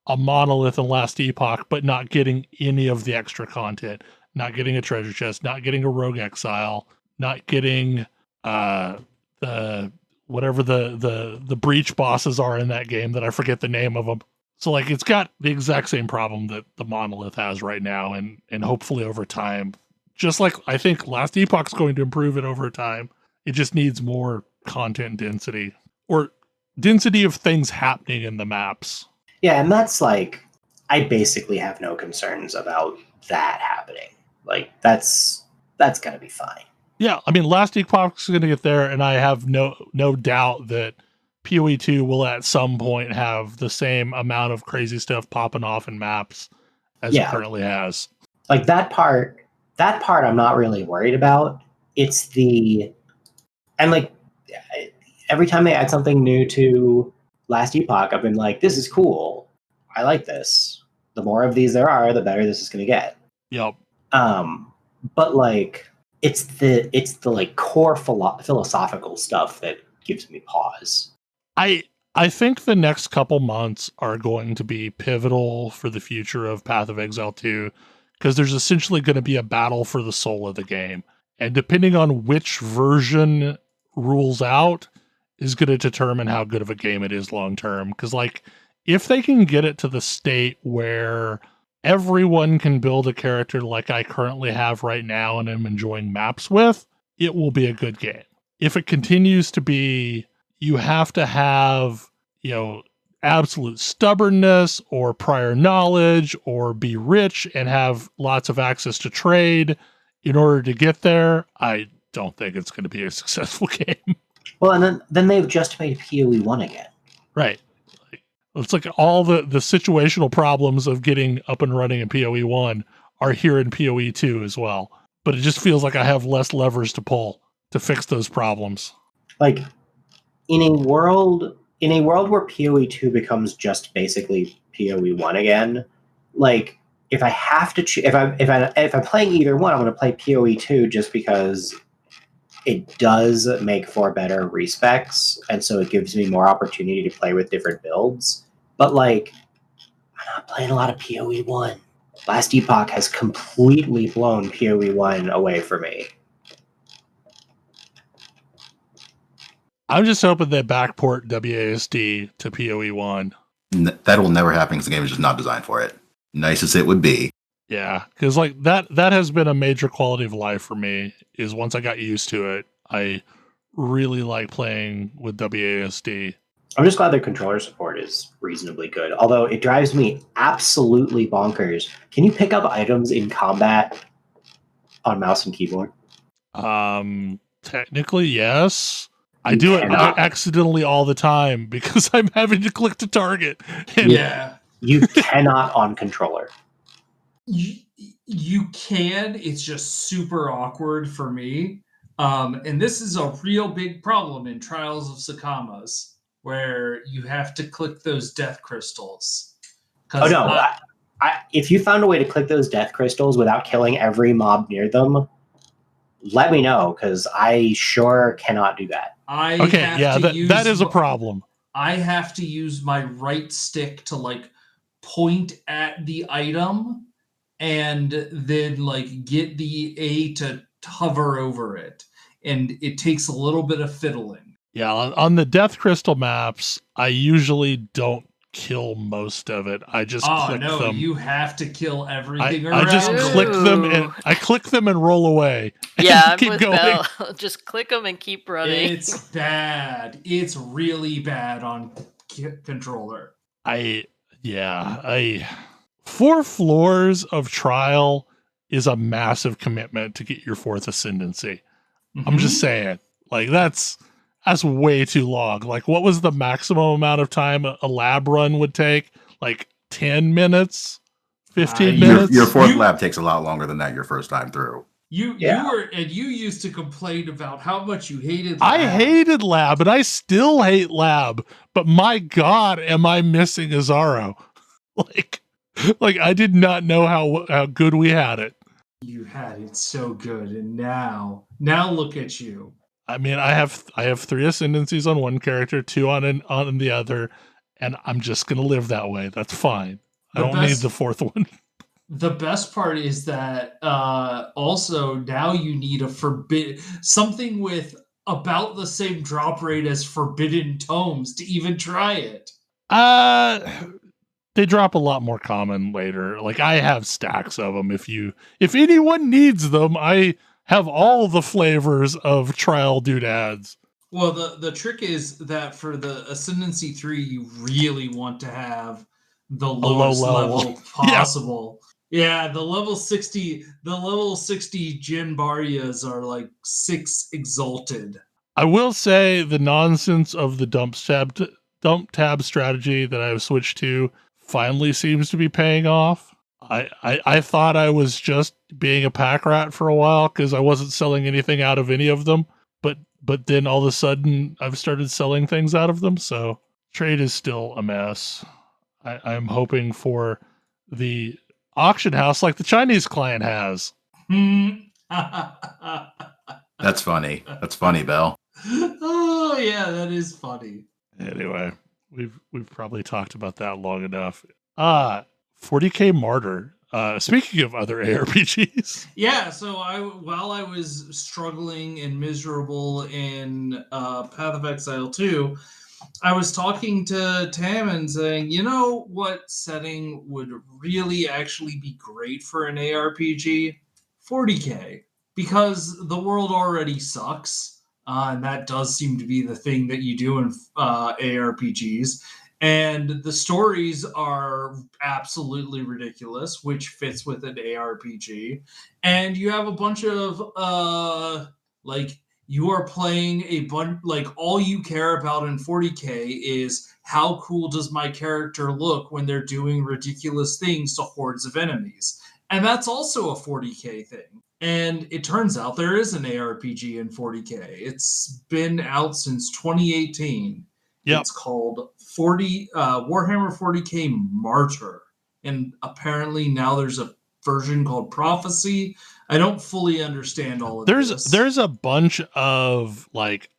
a monolith in Last Epoch, but not getting any of the extra content, not getting a treasure chest, not getting a rogue exile, not getting the whatever the breach bosses are in that game that I forget the name of them. So like it's got the exact same problem that the monolith has right now, and hopefully over time, just like I think Last Epoch's going to improve it over time, it just needs more content density or density of things happening in the maps. Yeah, and that's like, I basically have no concerns about that happening. Like that's gonna be fine. Yeah, I mean, Last Epoch's going to get there, and I have no doubt that PoE 2 will at some point have the same amount of crazy stuff popping off in maps as it currently has. Like that part I'm not really worried about. It's like every time they add something new to Last Epoch, I've been like, this is cool. I like this. The more of these there are, the better this is going to get. Yep. But like, it's the like core philosophical stuff that gives me pause. I think the next couple months are going to be pivotal for the future of Path of Exile 2, because there's essentially going to be a battle for the soul of the game. And depending on which version rules out is going to determine how good of a game it is long term. Because like, if they can get it to the state where everyone can build a character like I currently have right now and am enjoying maps with, it will be a good game. If it continues to be, you have to have, absolute stubbornness or prior knowledge or be rich and have lots of access to trade in order to get there, I don't think it's going to be a successful game. Well, and then they've just made PoE 1 again. Right. It's like all the situational problems of getting up and running in PoE 1 are here in PoE 2 as well. But it just feels like I have less levers to pull to fix those problems. Like in a world where PoE 2 becomes just basically PoE 1 again, like if I have to if I'm playing either one, I'm going to play PoE 2 just because it does make for better respecs, and so it gives me more opportunity to play with different builds. But like, I'm not playing a lot of PoE 1. Last Epoch has completely blown PoE 1 away for me. I'm just hoping they backport WASD to PoE 1. That will never happen because the game is just not designed for it. Nice as it would be. Yeah, because like that has been a major quality of life for me, is once I got used to it, I really like playing with WASD. I'm just glad their controller support is reasonably good, although it drives me absolutely bonkers. Can you pick up items in combat on mouse and keyboard? Technically, yes. I do it accidentally all the time because I'm having to click to target. Yeah. You cannot on controller. You can. It's just super awkward for me. And this is a real big problem in Trials of Sakamas, where you have to click those death crystals. Oh, no. If you found a way to click those death crystals without killing every mob near them, let me know, because I sure cannot do that. That is a problem. I have to use my right stick to like point at the item and then like get the A to hover over it. And it takes a little bit of fiddling. Yeah, on the Death Crystal maps, I usually don't kill most of it. I just Oh click no, them. you have to kill everything I around just it. click them and roll away. Yeah, and I'm keep with going. Belle. Just click them and keep running. It's bad. It's really bad on controller. 4 floors of trial is a massive commitment to get your 4th ascendancy. I'm just saying, like that's way too long. Like, what was the maximum amount of time a lab run would take? Like 10 minutes, 15 minutes. Your 4th lab takes a lot longer than that. Your first time through. You used to complain about how much you hated lab. I hated lab, and I still hate lab. But my God, am I missing Azaro? like I did not know how good we had it. You had it so good, and now look at you. I mean, I have 3 ascendancies on one character, 2 on the other, and I'm just gonna live that way. That's fine. I don't need the 4th one. The best part is that also now you need something with about the same drop rate as Forbidden Tomes to even try it. They drop a lot more common later. Like, I have stacks of them. If anyone needs them, I have all the flavors of trial doodads. Well, the trick is that for the Ascendancy 3, you really want to have the lowest level possible. Yeah, the level 60 Jin Baryas are like 6 exalted. I will say the nonsense of the dump tab strategy that I've switched to finally seems to be paying off. I thought I was just being a pack rat for a while because I wasn't selling anything out of any of them, but then all of a sudden I've started selling things out of them, so trade is still a mess. I'm hoping for the auction house like the Chinese client has. That's funny. That's funny, Belle. Oh yeah, that is funny. Anyway, we've probably talked about that long enough. 40k Martyr. Speaking of other ARPGs. Yeah, so while I was struggling and miserable in Path of Exile 2, I was talking to Tam and saying, you know what setting would really actually be great for an ARPG? 40k. Because the world already sucks, and that does seem to be the thing that you do in ARPGs. And the stories are absolutely ridiculous, which fits with an ARPG. And you have a bunch of, you are playing a bunch, all you care about in 40k is how cool does my character look when they're doing ridiculous things to hordes of enemies. And that's also a 40k thing. And it turns out there is an ARPG in 40k. It's been out since 2018. Yep. It's called Warhammer 40k Martyr. And apparently now there's a version called Prophecy. I don't fully understand all of this. There's a bunch of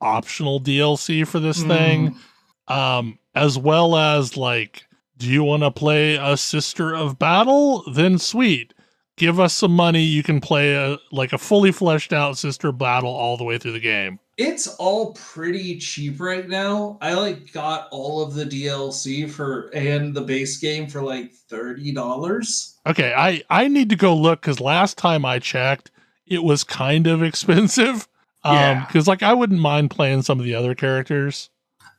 optional DLC for this thing. As well as do you want to play a Sister of Battle? Then sweet. Give us some money. You can play a fully fleshed out Sister of Battle all the way through the game. It's all pretty cheap right now. I got all of the DLC and the base game for $30. Okay, I need to go look because last time I checked, it was kind of expensive. Because I wouldn't mind playing some of the other characters.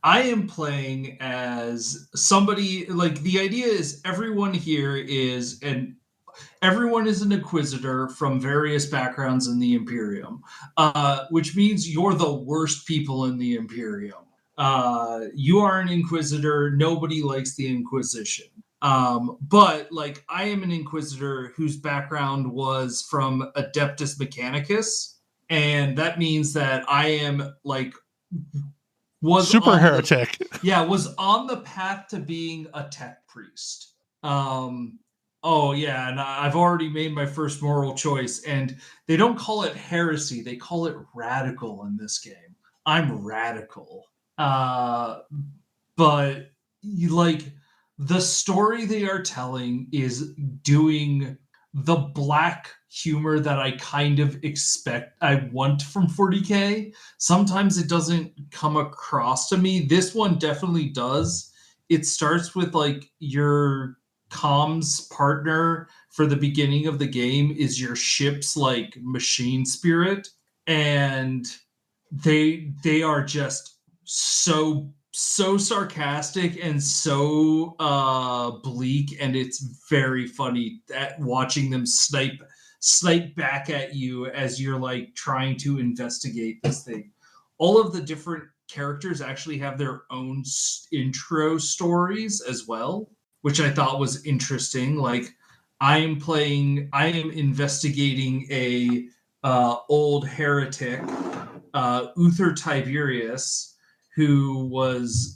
I am playing as somebody the idea is everyone is an Inquisitor from various backgrounds in the Imperium, which means you're the worst people in the Imperium. You are an Inquisitor. Nobody likes the Inquisition. But I am an Inquisitor whose background was from Adeptus Mechanicus, and that means that I am was super heretic. Was on the path to being a tech priest. Oh, yeah, and I've already made my first moral choice, and they don't call it heresy, they call it radical in this game. I'm radical. But, the story they are telling is doing the black humor that I kind of I want from 40k. Sometimes it doesn't come across to me. This one definitely does. it starts with like your comms partner for the beginning of the game is your ship's like machine spirit, and they are just so sarcastic and so bleak, and it's very funny at watching them snipe back at you as you're like trying to investigate this thing. All of the different characters actually have their own intro stories as well, which I thought was interesting. Like I am investigating a old heretic, Uther Tiberius, who was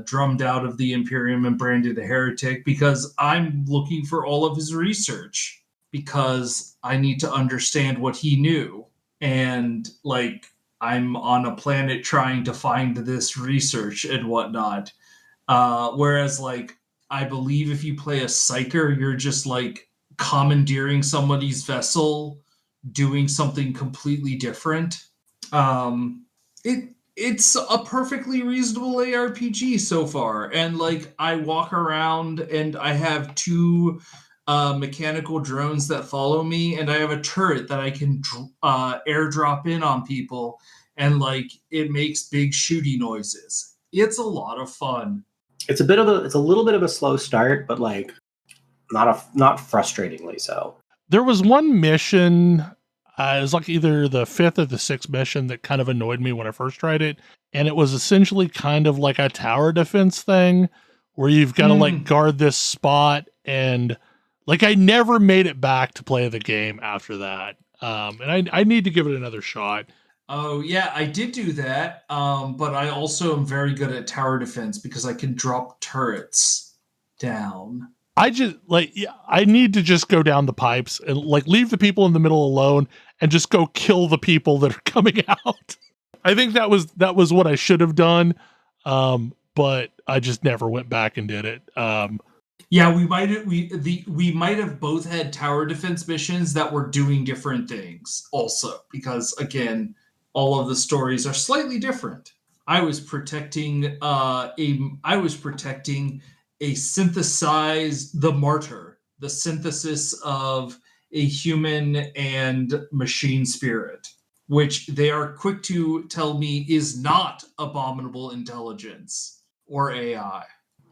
drummed out of the Imperium and branded a heretic, because I'm looking for all of his research because I need to understand what he knew. And like, I'm on a planet trying to find this research and whatnot. Whereas like, I believe if you play a psyker, you're just like commandeering somebody's vessel, doing something completely different. It's a perfectly reasonable ARPG so far, and like I walk around and I have two mechanical drones that follow me, and I have a turret that I can airdrop in on people, and like it makes big shooty noises. It's a lot of fun. It's a little bit of a slow start, but like not frustratingly so. There was one mission, it was like either the 5th or the 6th mission that kind of annoyed me when I first tried it. And it was essentially kind of like a tower defense thing where you've got to like guard this spot. And like, I never made it back to play the game after that. And I need to give it another shot. Oh yeah, I did do that. But I also am very good at tower defense because I can drop turrets down. I just like, I need to just go down the pipes and like leave the people in the middle alone and just go kill the people that are coming out. I think that was what I should have done. But I just never went back and did it. Yeah, we might have both had tower defense missions that were doing different things also, because again, all of the stories are slightly different. I was protecting a synthesized the Martyr, the synthesis of a human and machine spirit, which they are quick to tell me is not abominable intelligence or AI.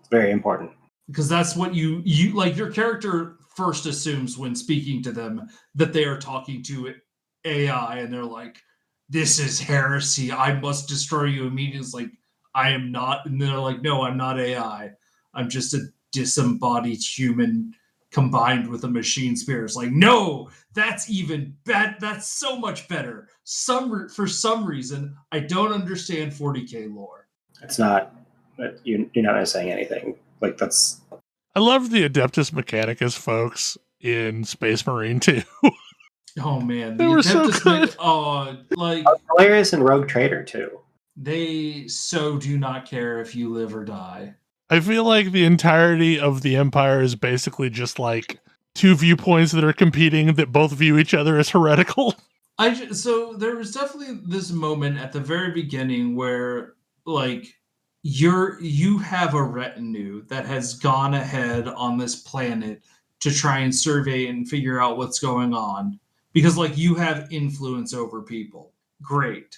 Very important. Because that's what you like, your character first assumes when speaking to them that they are talking to AI, and they're like, this is heresy, I must destroy you immediately. It's like, I am not. And they're like, no, I'm not AI. I'm just a disembodied human combined with a machine spirit. It's like, no, that's even bad. That's so much better. For some reason, I don't understand 40k lore. It's not. You're not saying anything. Like that's. I love the Adeptus Mechanicus folks in Space Marine 2. Oh man, they were so good. Like Hilarious and Rogue Trader too. They so do not care if you live or die. I feel like the entirety of the Empire is basically just like two viewpoints that are competing that both view each other as heretical. So there was definitely this moment at the very beginning where like you have a retinue that has gone ahead on this planet to try and survey and figure out what's going on, because like you have influence over people. Great.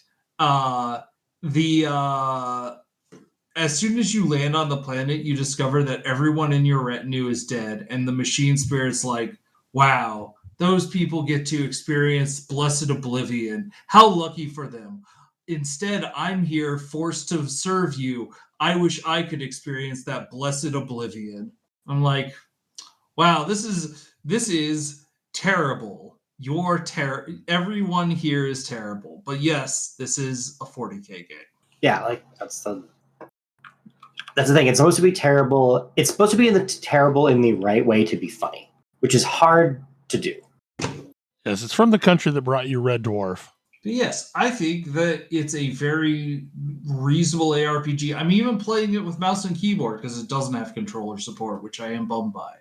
As soon as you land on the planet, you discover that everyone in your retinue is dead, and the machine spirit's like, wow, those people get to experience blessed oblivion. How lucky for them. Instead, I'm here forced to serve you. I wish I could experience that blessed oblivion. I'm like, wow, this is terrible. Everyone here is terrible. But yes, this is a 40k game. Yeah, like that's the thing. It's supposed to be terrible. It's supposed to be terrible in the right way to be funny, which is hard to do. Yes, it's from the country that brought you Red Dwarf. But yes, I think that it's a very reasonable ARPG. I'm even playing it with mouse and keyboard because it doesn't have controller support, which I am bummed by.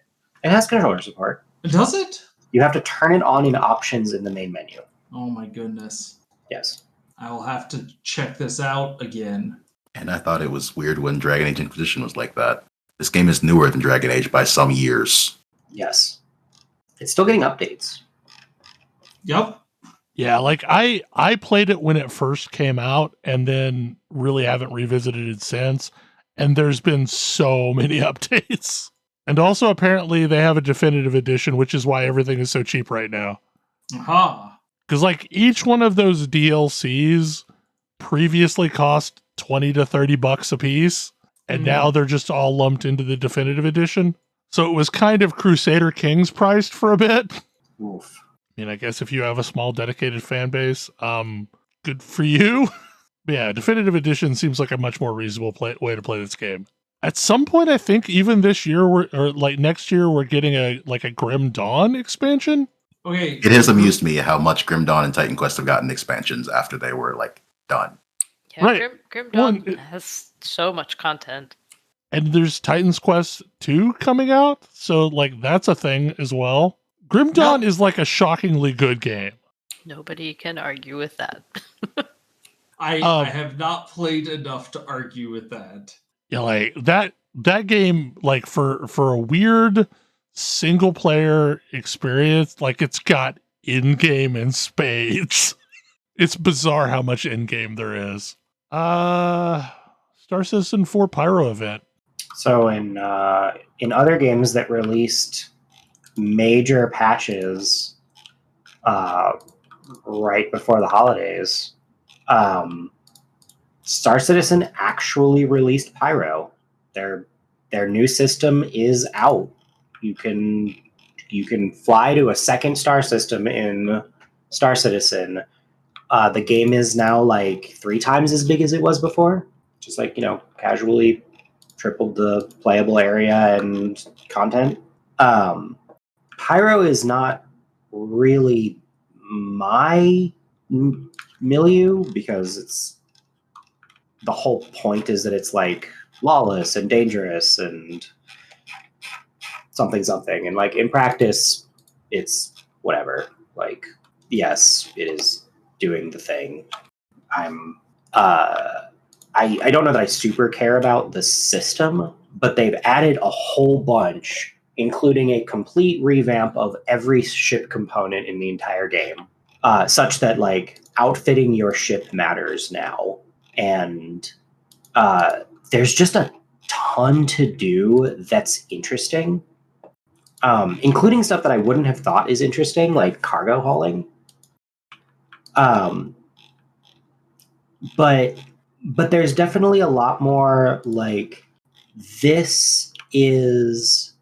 It has controller support. Does it? You have to turn it on in options in the main menu. Oh my goodness. Yes. I will have to check this out again. And I thought it was weird when Dragon Age Inquisition was like that. This game is newer than Dragon Age by some years. Yes. It's still getting updates. Yep. Yeah, like I played it when it first came out and then really haven't revisited it since. And there's been so many updates. And also apparently they have a definitive edition, which is why everything is so cheap right now. Aha. Because like each one of those DLCs previously cost $20 to $30 a piece, and now they're just all lumped into the definitive edition. So it was kind of Crusader Kings priced for a bit. Oof. I mean, I guess if you have a small dedicated fan base, good for you. But yeah, definitive edition seems like a much more reasonable way to play this game. At some point, I think even this year or like next year, we're getting a Grim Dawn expansion. Okay. It has amused me how much Grim Dawn and Titan Quest have gotten expansions after they were like done. Yeah, Right. Grim Dawn has so much content. And there's Titan's Quest 2 coming out, so like that's a thing as well. Grim Dawn is like a shockingly good game. Nobody can argue with that. I have not played enough to argue with that. Yeah, like that game, like for a weird single player experience, like it's got in-game in spades. It's bizarre how much in-game there is. Star Citizen 4 Pyro event. So in other games that released major patches right before the holidays, Star Citizen actually released Pyro. Their new system is out. You can fly to a second star system in Star Citizen. The game is now like 3 times as big as it was before. Just like, casually tripled the playable area and content. Pyro is not really my milieu because the whole point is that it's like lawless and dangerous and something. And like in practice, it's whatever. Like, yes, it is doing the thing. I don't know that I super care about the system, but they've added a whole bunch, including a complete revamp of every ship component in the entire game, such that like outfitting your ship matters now. And there's just a ton to do that's interesting, including stuff that I wouldn't have thought is interesting, like cargo hauling. But there's definitely a lot more like this is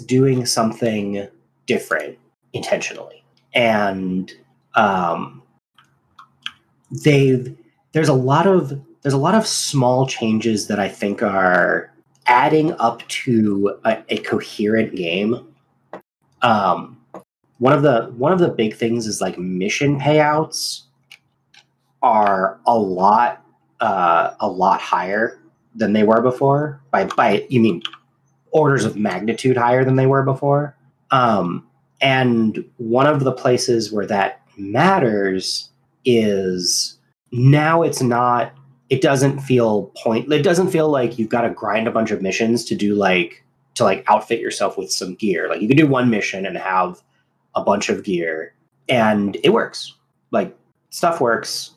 doing something different intentionally, and there's a lot of small changes that I think are adding up to a coherent game. One of the big things is like mission payouts are a lot higher than they were before. By you mean orders of magnitude higher than they were before. And one of the places where that matters is now it doesn't feel like you've got to grind a bunch of missions to outfit yourself with some gear. Like you can do one mission and have a bunch of gear and it works. Like stuff works.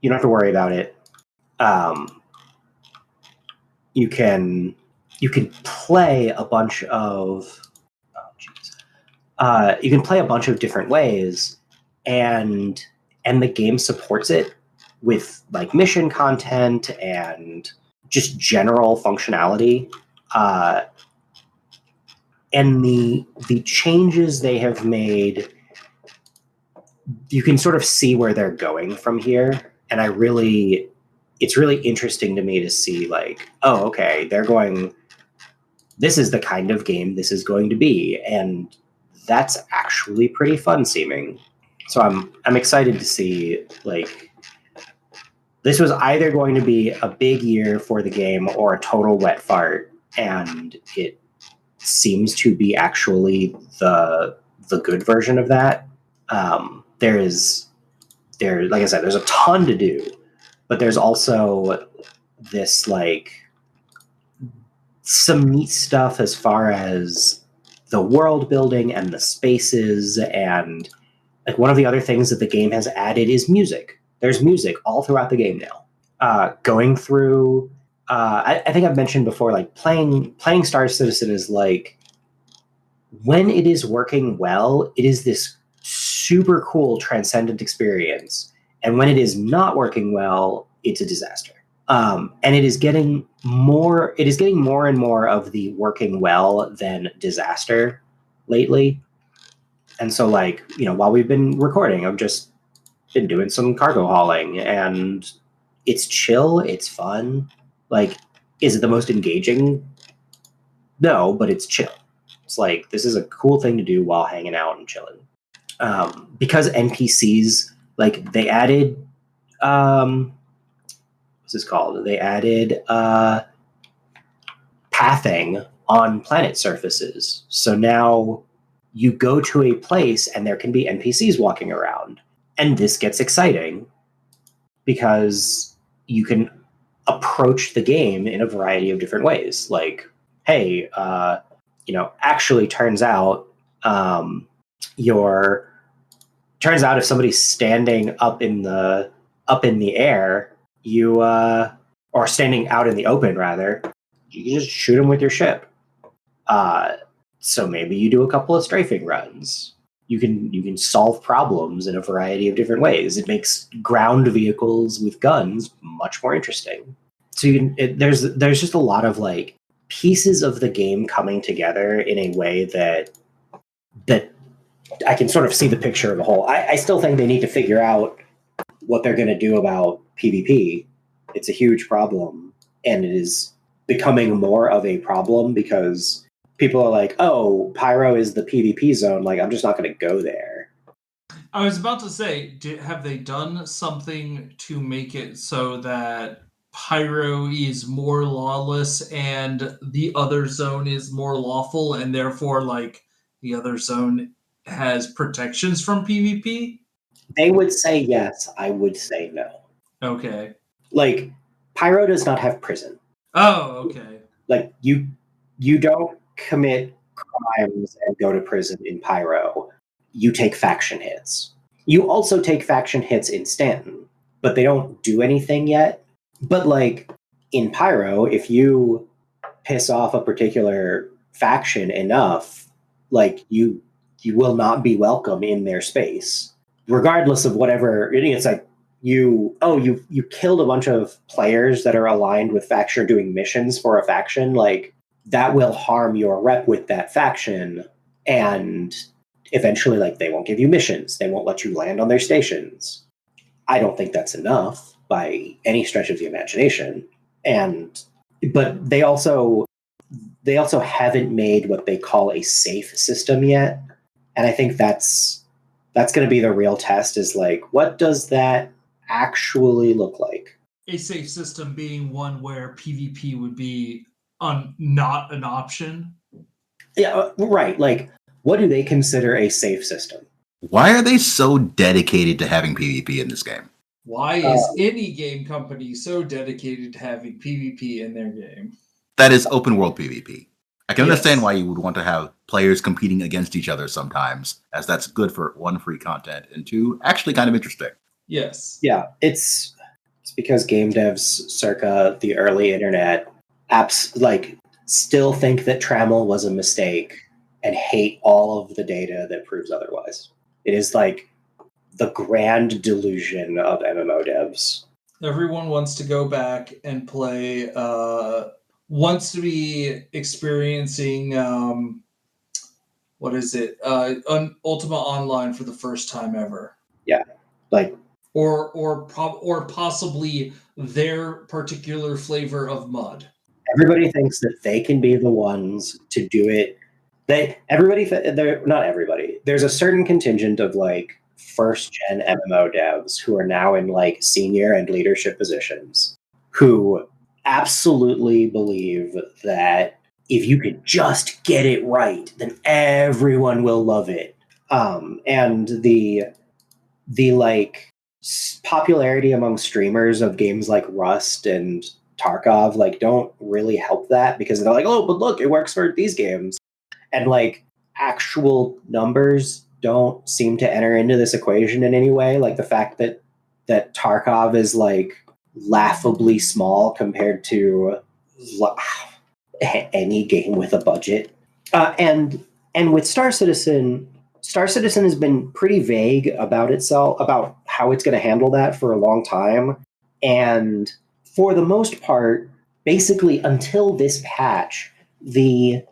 You don't have to worry about it. You can play a bunch of different ways, and the game supports it with like mission content and just general functionality. And the changes they have made, you can sort of see where they're going from here. And it's really interesting to me to see like, oh, okay, this is the kind of game this is going to be. And that's actually pretty fun seeming. So I'm excited to see like, this was either going to be a big year for the game or a total wet fart. And it seems to be actually the good version of that. Like I said, there's a ton to do, but there's also this like some neat stuff as far as the world building and the spaces, and like one of the other things that the game has added is music. There's music all throughout the game now. Going through, I think I've mentioned before, like playing Star Citizen is like, when it is working well, it is this super cool transcendent experience, and when it is not working well, it's a disaster. And it is getting more and more of the working well than disaster lately. And so, like, you know, while we've been recording, I've just been doing some cargo hauling, and it's chill, it's fun. Like, is it the most engaging? No, but it's chill. It's like, this is a cool thing to do while hanging out and chilling. Because NPCs, like, they added, what's this called? They added pathing on planet surfaces. So now you go to a place and there can be NPCs walking around. And this gets exciting because you can approach the game in a variety of different ways. Like, hey, you know, actually turns out if somebody's standing up in the air, you or standing out in the open rather, you can just shoot them with your ship. So maybe you do a couple of strafing runs. You can solve problems in a variety of different ways. It makes ground vehicles with guns much more interesting. So there's just a lot of like pieces of the game coming together in a way that I can sort of see the picture of the whole. I still think they need to figure out what they're going to do about PvP. It's a huge problem, and it is becoming more of a problem because people are like, oh, Pyro is the PvP zone. Like, I'm just not going to go there. I was about to say, have they done something to make it so that Pyro is more lawless and the other zone is more lawful, and therefore, like, the other zone has protections from PvP? They would say yes. I would say no. Okay. Like, Pyro does not have prison. Oh, okay. Like, you don't commit crimes and go to prison in Pyro. You take faction hits. You also take faction hits in Stanton, but they don't do anything yet. But like in Pyro, if you piss off a particular faction enough, like you will not be welcome in their space, regardless of whatever. It's like you killed a bunch of players that are aligned with faction or doing missions for a faction, like that will harm your rep with that faction, and eventually, like, they won't give you missions. They won't let you land on their stations. I don't think that's enough by any stretch of the imagination. But they also haven't made what they call a safe system yet. And I think that's going to be the real test, is like, what does that actually look like? A safe system being one where PvP would be not an option. Yeah, right. Like, what do they consider a safe system? Why are they so dedicated to having PvP in this game? Why is any game company so dedicated to having PvP in their game? That is open world PvP. I can understand Yes. why you would want to have players competing against each other sometimes, as that's good for one, free content, and two, actually kind of interesting. Yes. Yeah, it's because game devs circa the early internet apps like still think that Trammel was a mistake and hate all of the data that proves otherwise. It is like the grand delusion of MMO devs. Everyone wants to go back and play, wants to be experiencing, Ultima Online for the first time ever. Yeah, like, or possibly their particular flavor of mud. everybody thinks that they can be the ones to do it. Not everybody. There's a certain contingent of like first gen MMO devs who are now in like senior and leadership positions who absolutely believe that if you could just get it right, then everyone will love it. And the like popularity among streamers of games like Rust and Tarkov like don't really help that, because they're like, oh, but look, it works for these games, and like actual numbers don't seem to enter into this equation in any way. Like the fact that Tarkov is like laughably small compared to any game with a budget, and with Star Citizen has been pretty vague about itself, about how it's going to handle that for a long time, and for the most part, basically until this patch, the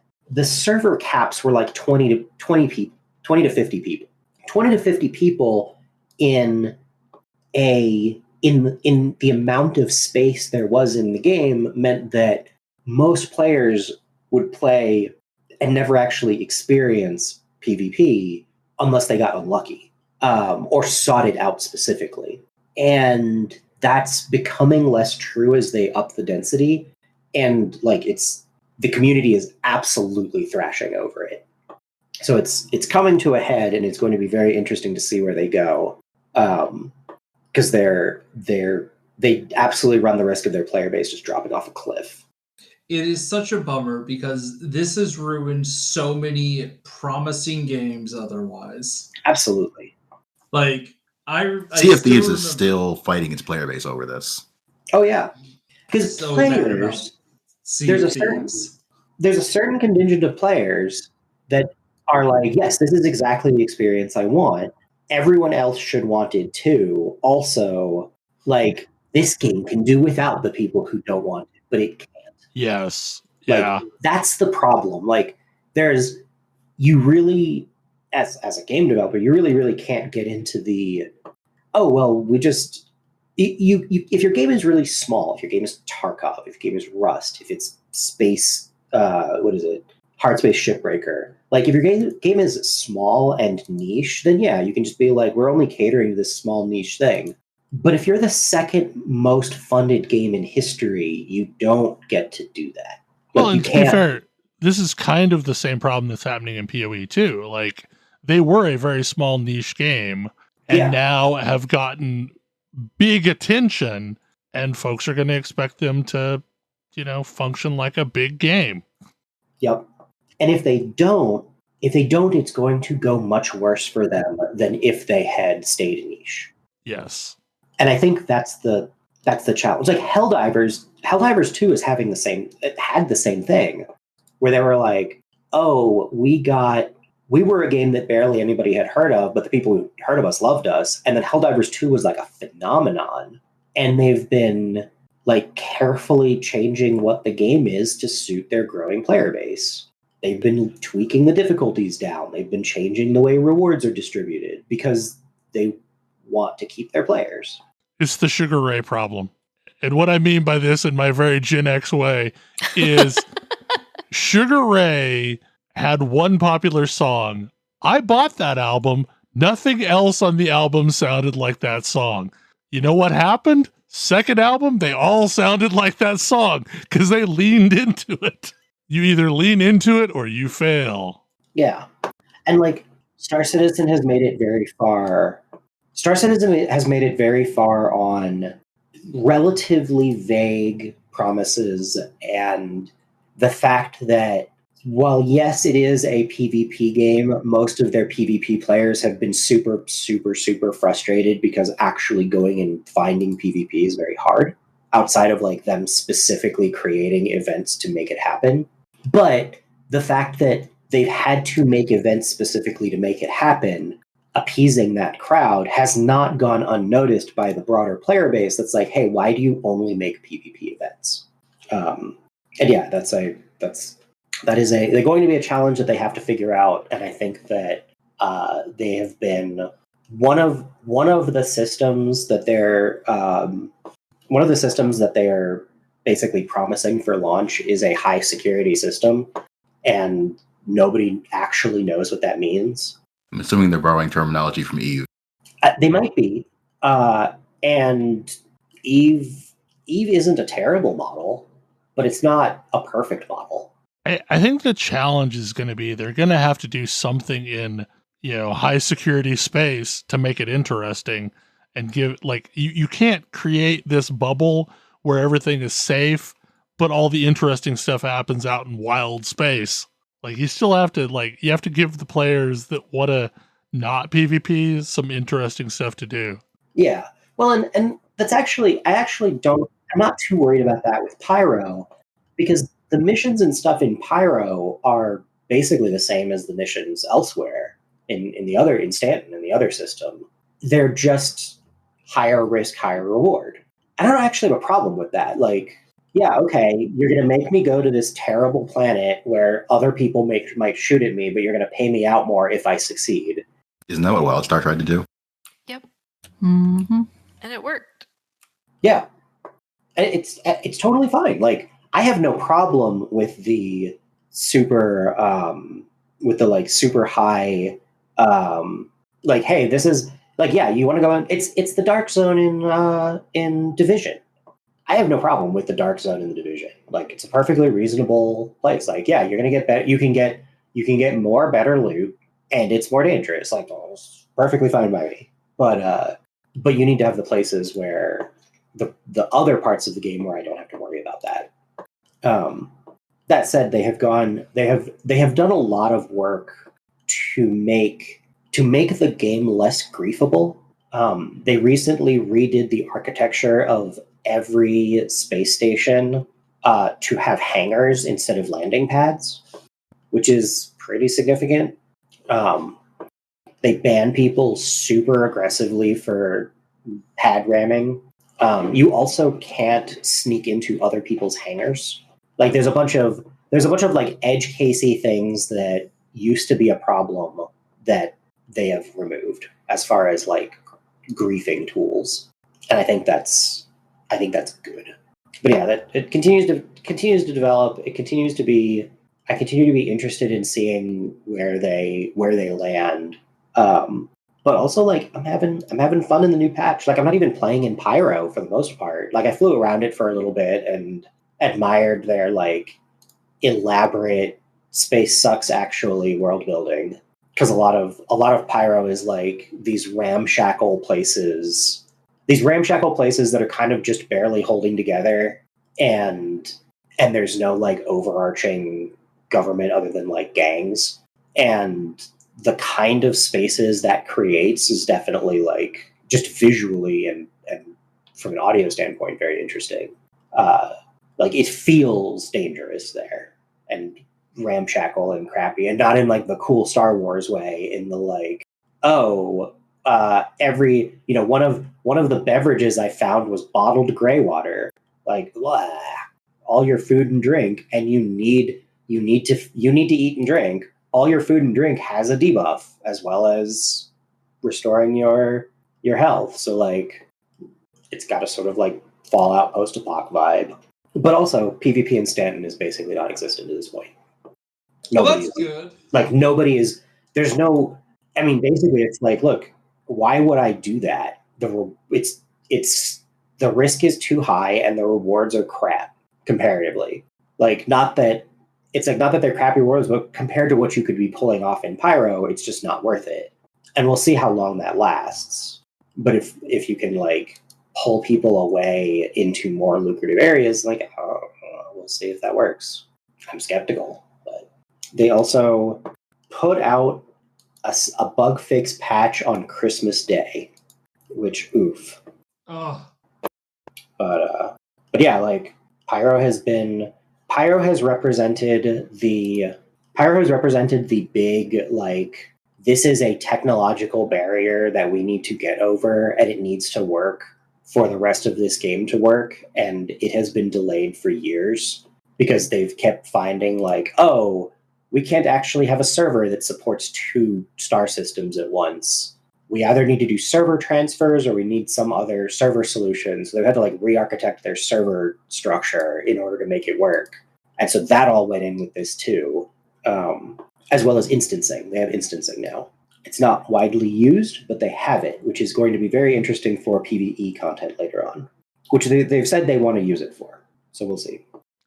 server caps were like 20 to 50 people. 20 to 50 people in the amount of space there was in the game meant that most players would play and never actually experience PvP unless they got unlucky, or sought it out specifically. And that's becoming less true as they up the density, and like the community is absolutely thrashing over it. So it's coming to a head, and it's going to be very interesting to see where they go, because they absolutely run the risk of their player base just dropping off a cliff. It is such a bummer because this has ruined so many promising games otherwise. Absolutely. Like, Sea of Thieves is still fighting its player base over this. Oh yeah, because So players, there's a certain contingent of players that are like, yes, this is exactly the experience I want. Everyone else should want it too. Also, like, this game can do without the people who don't want it, but it can't. Yes. Like, Yeah. that's the problem. Like, you really, as a game developer, you really, really can't get into the, oh, well, we just, you if your game is really small, if your game is Tarkov, if your game is Rust, if it's Space, Hardspace Shipbreaker, like, if your game is small and niche, then yeah, you can just be like, we're only catering to this small niche thing. But if you're the second most funded game in history, you don't get to do that. Like, Well, and to be fair, this is kind of the same problem that's happening in PoE too. Like, they were a very small niche game and now have gotten big attention, and folks are going to expect them to, function like a big game. Yep. And if they don't, it's going to go much worse for them than if they had stayed niche. Yes. And I think that's the challenge. Like Helldivers 2 is had the same thing, where they were like, oh, we were a game that barely anybody had heard of, but the people who heard of us loved us. And then Helldivers 2 was like a phenomenon. And they've been like carefully changing what the game is to suit their growing player base. They've been tweaking the difficulties down. They've been changing the way rewards are distributed because they want to keep their players. It's the Sugar Ray problem. And what I mean by this in my very Gen X way is Sugar Ray had one popular song. I bought that album. Nothing else on the album sounded like that song. You know what happened? Second album, they all sounded like that song because they leaned into it. You either lean into it or you fail. Yeah. And like Star Citizen has made it very far. Star Citizen has made it very far on relatively vague promises, and the fact that while yes, it is a PvP game, most of their PvP players have been super, super, super frustrated because actually going and finding PvP is very hard, outside of like them specifically creating events to make it happen. But the fact that they've had to make events specifically to make it happen, appeasing that crowd, has not gone unnoticed by the broader player base. That's like, hey, why do you only make PvP events? And yeah, they're going to be a challenge that they have to figure out. And I think that they have been one of the systems that they're basically promising for launch is a high security system, and nobody actually knows what that means. I'm assuming they're borrowing terminology from Eve. They might be. And Eve isn't a terrible model, but it's not a perfect model. I think the challenge is going to be they're going to have to do something in high security space to make it interesting, and give, like, you can't create this bubble where everything is safe, but all the interesting stuff happens out in wild space. Like, you still have to, like, you have to give the players that want to not PvP some interesting stuff to do. Yeah. Well, and that's actually, I'm not too worried about that with Pyro, because the missions and stuff in Pyro are basically the same as the missions elsewhere in Stanton, in the other system. They're just higher risk, higher reward. I don't actually have a problem with that. Like, yeah, okay, you're going to make me go to this terrible planet where other people might shoot at me, but you're going to pay me out more if I succeed. Isn't that what WildStar tried to do? Yep. Mm-hmm. And it worked. Yeah. And it's totally fine. Like, I have no problem with the super super high like, hey, this is like, yeah, you want to go in, it's the dark zone in Division. I have no problem with the dark zone in the Division. Like, it's a perfectly reasonable place. Like, yeah, you're gonna get better, you can get more better loot, and it's more dangerous. Like, oh, it's perfectly fine by me. But you need to have the places where the other parts of the game where I don't have to worry about that. That said, they have done a lot of work to make the game less griefable. They recently redid the architecture of every space station to have hangars instead of landing pads, which is pretty significant. They ban people super aggressively for pad ramming. You also can't sneak into other people's hangars. Like, there's a bunch of like edge casey things that used to be a problem that they have removed as far as like griefing tools, and I think that's good. But yeah, that it continues to develop. I continue to be interested in seeing where they land. But also, like, I'm having fun in the new patch. Like, I'm not even playing in Pyro for the most part. Like, I flew around it for a little bit and admired their like elaborate space sucks actually world building, because a lot of Pyro is like these ramshackle places that are kind of just barely holding together, and there's no like overarching government other than like gangs, and the kind of spaces that creates is definitely like just visually and from an audio standpoint very interesting. Like, it feels dangerous there and ramshackle and crappy, and not in like the cool Star Wars way, in the like, every, one of the beverages I found was bottled gray water. Like, blah, all your food and drink, and you need to eat and drink. All your food and drink has a debuff as well as restoring your health. So like, it's got a sort of like Fallout post-apoc vibe. But also, PvP in Stanton is basically non-existent at this point. Well, that's good. Like, there's no, I mean, basically it's like, look, why would I do that? The risk is too high and the rewards are crap comparatively. Like, not that they're crappy rewards, but compared to what you could be pulling off in Pyro, it's just not worth it. And we'll see how long that lasts. But if you can like pull people away into more lucrative areas, like, we'll see if that works. I'm skeptical, but they also put out a bug fix patch on Christmas Day, which oof. Oh. But yeah, like, Pyro has represented the big, like, this is a technological barrier that we need to get over, and it needs to work for the rest of this game to work, and it has been delayed for years because they've kept finding like, oh, we can't actually have a server that supports 2 star systems at once. We either need to do server transfers or we need some other server solution. So they've had to like re-architect their server structure in order to make it work. And so that all went in with this too, as well as instancing. They have instancing now. It's not widely used, but they have it, which is going to be very interesting for PvE content later on, which they've said they want to use it for. So we'll see.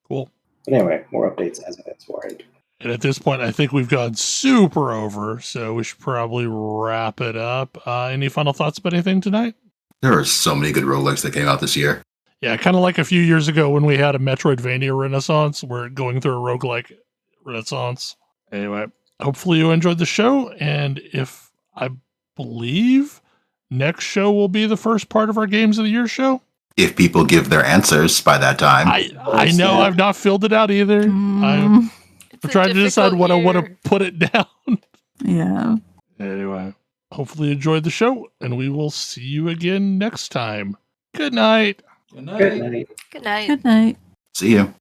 Cool. But anyway, more updates as events warrant. And at this point, I think we've gone super over, so we should probably wrap it up. Any final thoughts about anything tonight? There are so many good roguelikes that came out this year. Yeah, kind of like a few years ago when we had a Metroidvania renaissance. We're going through a roguelike renaissance. Anyway, hopefully you enjoyed the show. And if I believe next show will be the first part of our Games of the Year show. If people give their answers by that time. I know I've not filled it out either. I'm trying to decide what I want to put it down. Yeah. Anyway, hopefully you enjoyed the show, and we will see you again next time. Good night. Good night. Good night. Good night. Good night. See you.